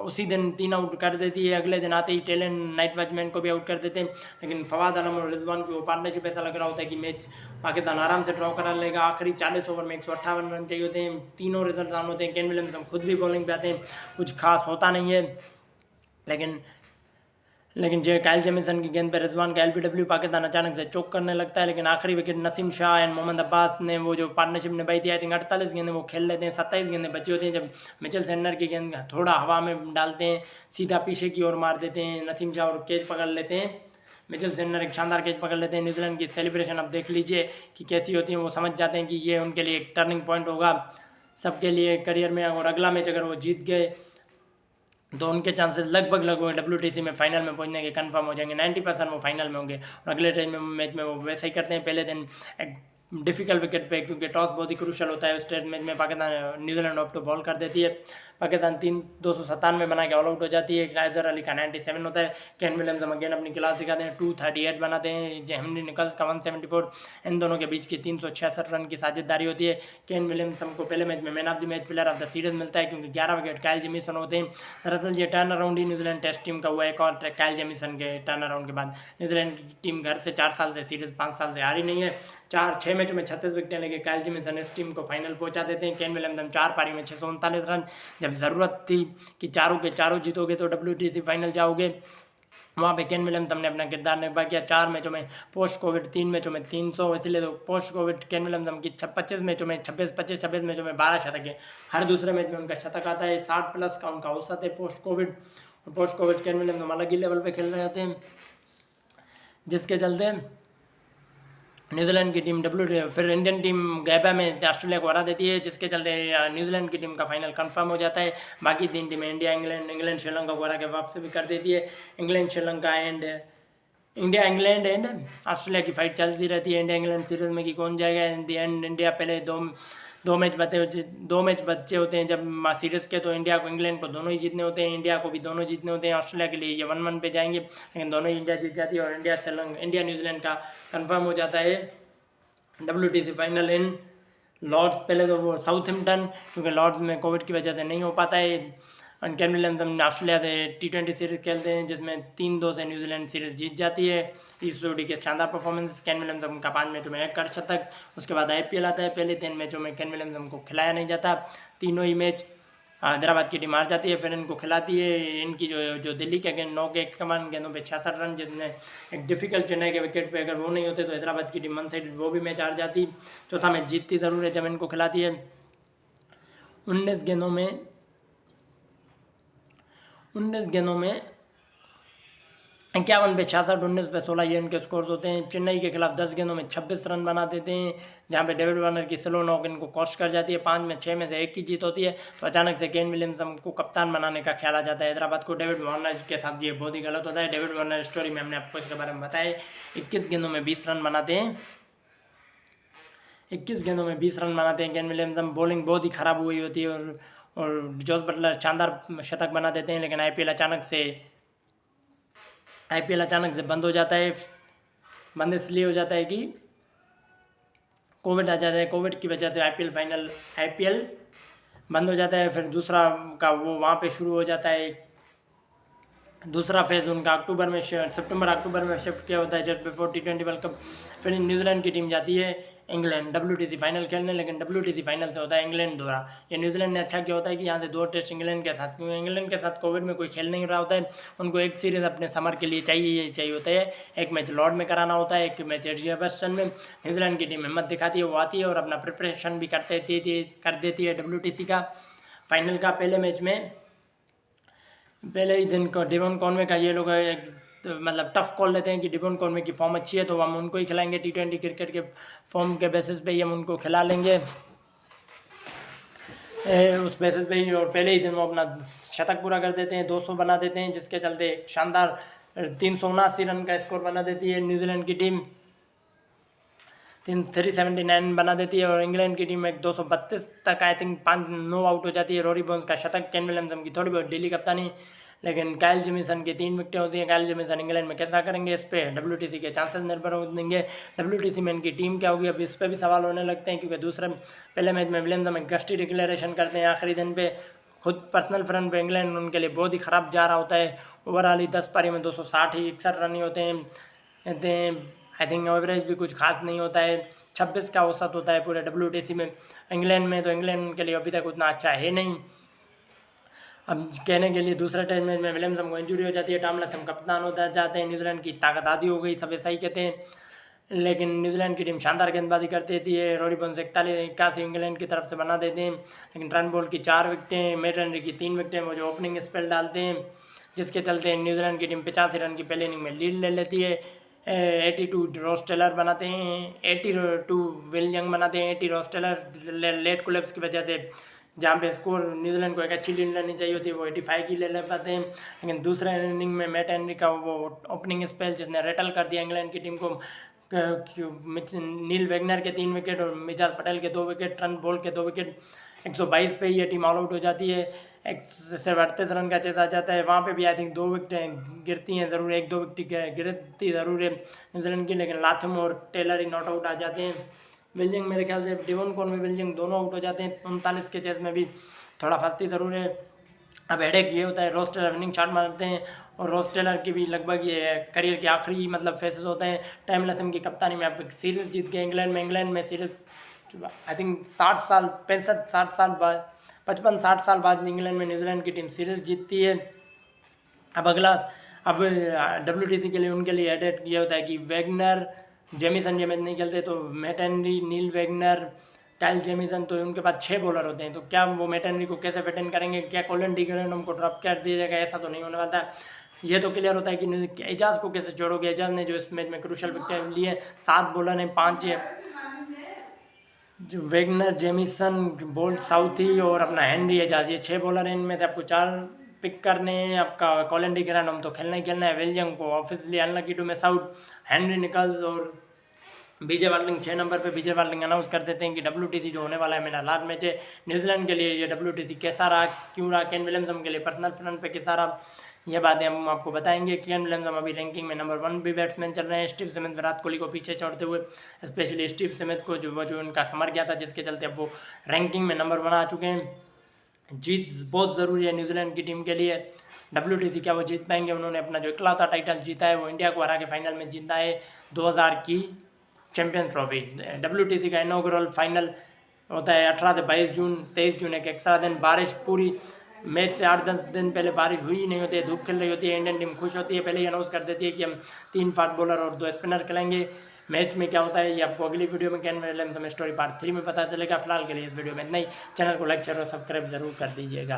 उसी दिन 3 आउट कर देती है, अगले दिन आते ही टेलन नाइट वॉचमैन को भी आउट कर देते हैं। लेकिन फवाद आलम और रिजवान की वो पार्टनरशिप ऐसा लग रहा होता है कि मैच पाकिस्तान आराम से ड्रॉ करा लेगा। आखिरी 40 ओवर में 158 रन चाहिए होते हैं, तीनों रिजल्ट आन होते हैं। केन विलियमसन खुद भी बॉलिंग पे आते हैं, कुछ खास होता नहीं है। लेकिन जो काइल जेमिसन की गेंद पर रिजवान का LBW पाकिस्तान अचानक से चौक करने लगता है, लेकिन आखिरी विकेट नसीम शाह एंड मोहम्मद अब्बास ने वो जो पार्टनरशिप निभाई थी, आई थिंक 48 गेंदें वो खेल लेते हैं, 27 गेंदें बची होती हैं। जब मिचेल सेंडर की गेंद थोड़ा हवा में डालते हैं, सीधा पीछे की ओर मार देते हैं नसीम शाह और कैच पकड़ लेते हैं। मिचेल सेंडर एक शानदार कैच पकड़ लेते हैं। न्यूजीलैंड की सेलिब्रेशन अब देख लीजिए कि कैसी होती है। वो समझ जाते हैं कि ये उनके लिए एक टर्निंग पॉइंट होगा सबके लिए करियर में, और अगला मैच अगर वो जीत गए तो उनके चांसेस लगभग WTC में फाइनल में पहुंचने के कंफर्म हो जाएंगे। 90% वो फाइनल में होंगे। और अगले टाइम मैच में वो वैसे ही करते हैं। पहले दिन एक डिफिकल्ट विकेट पे, क्योंकि टॉस बहुत ही क्रूशल होता है उस टेस्ट मैच में, पाकिस्तान न्यूजीलैंड ऑफ टू बॉल कर देती है। पाकिस्तान 297 बना के ऑल आउट हो जाती है। अजहर अली का 97 होता है। केन विलियमसन अगेन अपनी क्लास दिखाते हैं, 238 बनाते हैं। हेनरी निकल्स का 174। इन दोनों के बीच की 366 रन की साझेदारी होती है। केन विलियमसन को पहले मैच में man of the match, player of the series मिलता है, क्योंकि 11 विकेट काइल जेमिसन होते हैं। दरअसल ये टर्न अराउंड ही न्यूजीलैंड टेस्ट टीम का हुआ एक और काइल जेमिसन के टर्न अराउंड के बाद। न्यूजीलैंड की टीम घर से 4 साल से सीरीज 5 साल से हारी नहीं है। 6 मैचों में 36 विकेटें लेके काइल जेमिसन इस टीम को फाइनल पहुंचा देते हैं। केन विलियमसन 4 पारियों में 639 रन। जब ज़रूरत थी कि चारों के चारों जीतोगे तो WTC फाइनल जाओगे, वहाँ पे केन विलियमसन ने अपना किरदार निभा किया। 4 मैचों में पोस्ट कोविड, 3 मैचों में 300, इसलिए तो पोस्ट कोविड केन विलियमसन की 25 मैचों में 26 मैचों में 12 शतक है। हर दूसरे मैच में उनका शतक आता है। 60 प्लस का उनका औसत है पोस्ट कोविड। केन विलियमसन अलग ही लेवल पे खेल रहे होते हैं, जिसके चलते न्यूजीलैंड की टीम फिर इंडियन टीम गैबा में ऑस्ट्रेलिया को हरा देती है, जिसके चलते न्यूजीलैंड की टीम का फाइनल कंफर्म हो जाता है। बाकी 3 टीमें इंडिया इंग्लैंड श्रीलंका को हरा के वापसी भी कर देती है। इंडिया इंग्लैंड एंड ऑस्ट्रेलिया की फाइट चलती रहती है। इंडिया इंग्लैंड सीरीज में कि कौन जाएगा। इन दी एंड इंडिया पहले 2 दो मैच बच्चे होते हैं जब सीरीज़ के, तो इंडिया को इंग्लैंड को दोनों ही जीतने होते हैं, इंडिया को भी दोनों जीतने होते हैं। ऑस्ट्रेलिया के लिए ये 1-1 पे जाएंगे, लेकिन दोनों ही इंडिया जीत जाती है और इंडिया न्यूजीलैंड का कंफर्म हो जाता है WTC फाइनल इन लॉर्ड्स। पहले तो वो साउथहैम्पटन, क्योंकि लॉर्ड्स में कोविड की वजह से नहीं हो पाता है। और केन विलियमसन ऑस्ट्रेलिया से T20 सीरीज़ खेलते हैं, जिसमें 3-2 से न्यूजीलैंड सीरीज़ जीत जाती है। इस जोड़ी के शानदार परफॉर्मेंस, केन विलियमसन का 5 मैचों में 1 अर्धशतक। उसके बाद IPL आता है, पहले 3 मैचों में केन विलियमसन को खिलाया नहीं जाता, तीनों ही मैच हैदराबाद की टीम हार जाती है, फिर इनको खिलाती है। इनकी जो दिल्ली के अगेंस्ट 9 के 51 गेंदों पे 66 रन, जिसमें एक डिफिकल्ट चेन्नई के विकेट पे अगर वो नहीं होते तो हैदराबाद की टीम 1 साइड वो भी मैच हार जाती। चौथा मैच जीतती ज़रूर है जब इनको खिलाती है। 19 गेंदों में 51 पे 66, 19 पे 16 ये इनके स्कोर्स होते हैं। चेन्नई के खिलाफ 10 गेंदों में 26 रन बना देते हैं, जहाँ पे डेविड वार्नर की स्लो नॉक इनको कॉस्ट कर जाती है। 5 में 6 में से 1 की जीत होती है, तो अचानक से केन विलियमसन को कप्तान बनाने का ख्याल आ जाता है हैदराबाद को। डेविड वार्नर के साथ ये बहुत ही गलत होता है। डेविड वार्नर स्टोरी में हमने आपको इसके बारे में बताया, 21 गेंदों में 20 रन बनाते हैं। 21 गेंदों में 20 रन बनाते हैं केन विलियमसन। बॉलिंग बहुत ही ख़राब हुई होती है और जोस बटलर शानदार शतक बना देते हैं, लेकिन IPL अचानक से बंद हो जाता है। बंद इसलिए हो जाता है कि कोविड आ जाता है, कोविड की वजह से IPL बंद हो जाता है। फिर दूसरा का वो वहाँ पे शुरू हो जाता है, दूसरा फेज़ उनका सितंबर अक्टूबर में शिफ्ट किया होता है, just before T20 world cup. फिर न्यूजीलैंड की टीम जाती है इंग्लैंड WTC फाइनल खेलने, लेकिन WTC फाइनल से होता है इंग्लैंड द्वारा। ये न्यूजीलैंड ने अच्छा किया होता है कि यहाँ से 2 टेस्ट इंग्लैंड के साथ, क्योंकि इंग्लैंड के साथ कोविड में कोई खेल नहीं रहा होता है, उनको एक सीरीज़ अपने समर के लिए चाहिए होता है। एक मैच लॉर्ड में कराना होता है, एक मैच एडजस्टन में। न्यूजीलैंड की टीम हिम्मत दिखाती है, वो आती है और अपना प्रिपरेशन भी कर देती है WTC का फाइनल का। पहले ही दिन को डेवन कॉनवे का ये लोग मतलब टफ कॉल लेते हैं कि डेवन कॉनवे की फॉर्म अच्छी है तो हम उनको ही खिलाएंगे, T20 क्रिकेट के फॉर्म के बेसिस पे ही हम उनको खिला लेंगे उस बेसिस पे ही। और पहले ही दिन वो अपना शतक पूरा कर देते हैं, 200 बना देते हैं, जिसके चलते शानदार 379 रन का स्कोर बना देती है न्यूजीलैंड की टीम, 379 बना देती है। और इंग्लैंड की टीम एक 232 तक आई थिंक 9 आउट हो जाती है। रोरी बॉन्स का शतक, केन विलियमसन की थोड़ी बहुत डेली कप्तानी, लेकिन काइल जेमिसन की 3 विकेटें होती हैं। काइल जेमिसन इंग्लैंड में कैसा करेंगे, इस पे WTC के चांसेस निर्भर हो देंगे। WTC में इनकी टीम क्या होगी, अब इस पर भी सवाल होने लगते हैं, क्योंकि पहले मैच में विलियमसन एक गस्टी डिक्लेरेशन करते हैं आखिरी दिन पे। खुद पर्सनल फ्रंट पे इंग्लैंड उनके लिए बहुत ही ख़राब जा रहा होता है। ओवरऑल ही 10 पारी में 261 रन ही होते हैं। आई थिंक एवरेज भी कुछ खास नहीं होता है, 26 का औसत होता है पूरे WTC में। इंग्लैंड में तो इंग्लैंड के लिए अभी तक उतना अच्छा है नहीं। अब कहने के लिए दूसरा टेस्ट मैच में विलियमसन को इंजरी हो जाती है, टॉम लथम कप्तान होता जाते हैं, न्यूजीलैंड की ताकत आधी हो गई, सब ऐसा ही कहते हैं। लेकिन न्यूजीलैंड की टीम शानदार गेंदबाजी करती रहती है। रोरी बॉन्स 81 इंग्लैंड की तरफ से बना देते हैं, लेकिन ट्रेंट बोल्ट की 4 विकेटें, मैट हेनरी की 3 विकेटें, वो जो ओपनिंग स्पेल डालते हैं, जिसके चलते न्यूजीलैंड की टीम 85 रन की पहले इनिंग में लीड ले लेती है। 82 रॉस टेलर बनाते हैं, 82 विल यंग बनाते हैं, 80 रॉस टेलर लेट कोलैप्स की वजह से, जहाँ पे स्कोर न्यूजीलैंड को एक अच्छी लीड लेनी चाहिए होती है, वो 85 की ले पाते हैं। लेकिन दूसरे इनिंग में मैट हेनरी का वो ओपनिंग स्पेल, जिसने रेटल कर दिया इंग्लैंड की टीम को, नील वेगनर के 3 विकेट और मिजाज पटेल के 2 विकेट, ट्रेंट बोल्ट के 2 विकेट, 122 पे ये टीम ऑल आउट हो जाती है। सिर्फ 38 रन का चेस आ जाता है। वहाँ पे भी आई थिंक 2 विकेटें गिरती हैं ज़रूर, 1-2 विकेट गिरती ज़रूर है न्यूजीलैंड की, लेकिन लाथम और टेलर ही नॉट आउट आ जाते हैं। विलियंग मेरे ख्याल से डेवन कॉनवे विलियंग दोनों आउट हो जाते हैं। 39 के चेस में भी थोड़ा फंसती ज़रूर है। अब हेडेक ये होता है, रॉस टेलर विनिंग शॉट मारते हैं और रॉस टेलर की भी लगभग ये करियर के आखिरी मतलब फेसेस होते हैं। टाइम लथम की कप्तानी में आप सीरीज़ जीत गए इंग्लैंड में सीरीज आई थिंक 60 साल बाद 55-60 साल बाद इंग्लैंड में न्यूजीलैंड की टीम सीरीज़ जीतती है। अब WTC के लिए उनके लिए हेडेक ये होता है कि वेगनर जेमिसन ये मैच नहीं खेलते, तो मैट हेनरी, नील वेगनर, काइल जेमिसन, तो उनके पास 6 बॉलर होते हैं। तो क्या वो मैट हेनरी को कैसे फिट इन करेंगे, क्या कॉलिन डिग्रैंड उनको ड्रॉप कर दिया जाएगा, ऐसा तो नहीं होने वाला है। ये तो क्लियर होता है कि एजाज को कैसे जोड़ोगे। एजाज ने जो इस मैच में क्रूशल विकेट लिए, 7 बॉलर हैं, 5 जो वेगनर, जेमिसन, बोल्ट, साउथी और अपना हेनरी एजाज, ये 6 बॉलर हैं। इनमें से आपको 4 पिक करने हैं। आपका कॉलिन डिग्रैंड हम तो खेलना ही खेलना है। विलियम को obviously unlucky to miss out, Henry Nicholls और बीजे वार्लिंग 6 नंबर पे। बीजे वार्लिंग अनाउंस कर देते हैं कि WTC जो होने वाला है मेरा लास्ट मैच है न्यूजीलैंड के लिए, ये WTC कैसा रहा, क्यों रहा, केन विलियमसन के लिए पर्सनल फ्रंट पे कैसा रहा, ये बातें हम आपको बताएंगे। केन विलियमसन अभी रैंकिंग में नंबर 1 भी बैट्समैन चल रहे हैं, स्टीव स्मिथ विराट कोहली को पीछे छोड़ते हुए, स्पेशली स्टीव स्मिथ को जो उनका समर गया था जिसके चलते अब वो रैंकिंग में नंबर 1 आ चुके हैं। जीत बहुत ज़रूरी है न्यूजीलैंड की टीम के लिए। WTC क्या वो जीत पाएंगे? उन्होंने अपना जो इकलौता टाइटल जीता है वो इंडिया को हरा के फाइनल में जीता है 2000 की चैंपियंस ट्रॉफी। WTC का इनॉग्रल फाइनल होता है 18 से 22 जून। 23 जून एक एक्स्ट्रा दिन, बारिश पूरी मैच से 8-10 दिन पहले बारिश हुई ही नहीं होती है, धूप खिल रही होती है, इंडियन टीम खुश होती है, पहले ही अनाउंस कर देती है कि हम 3 फास्ट बॉलर और 2 स्पिनर खेलेंगे। मैच में क्या होता है ये आपको अगली वीडियो में केन विलियमसन स्टोरी पार्ट 3 में पता चलेगा। फिलहाल के लिए इस वीडियो में इतना ही। चैनल को लाइक शेयर और सब्सक्राइब जरूर कर दीजिएगा।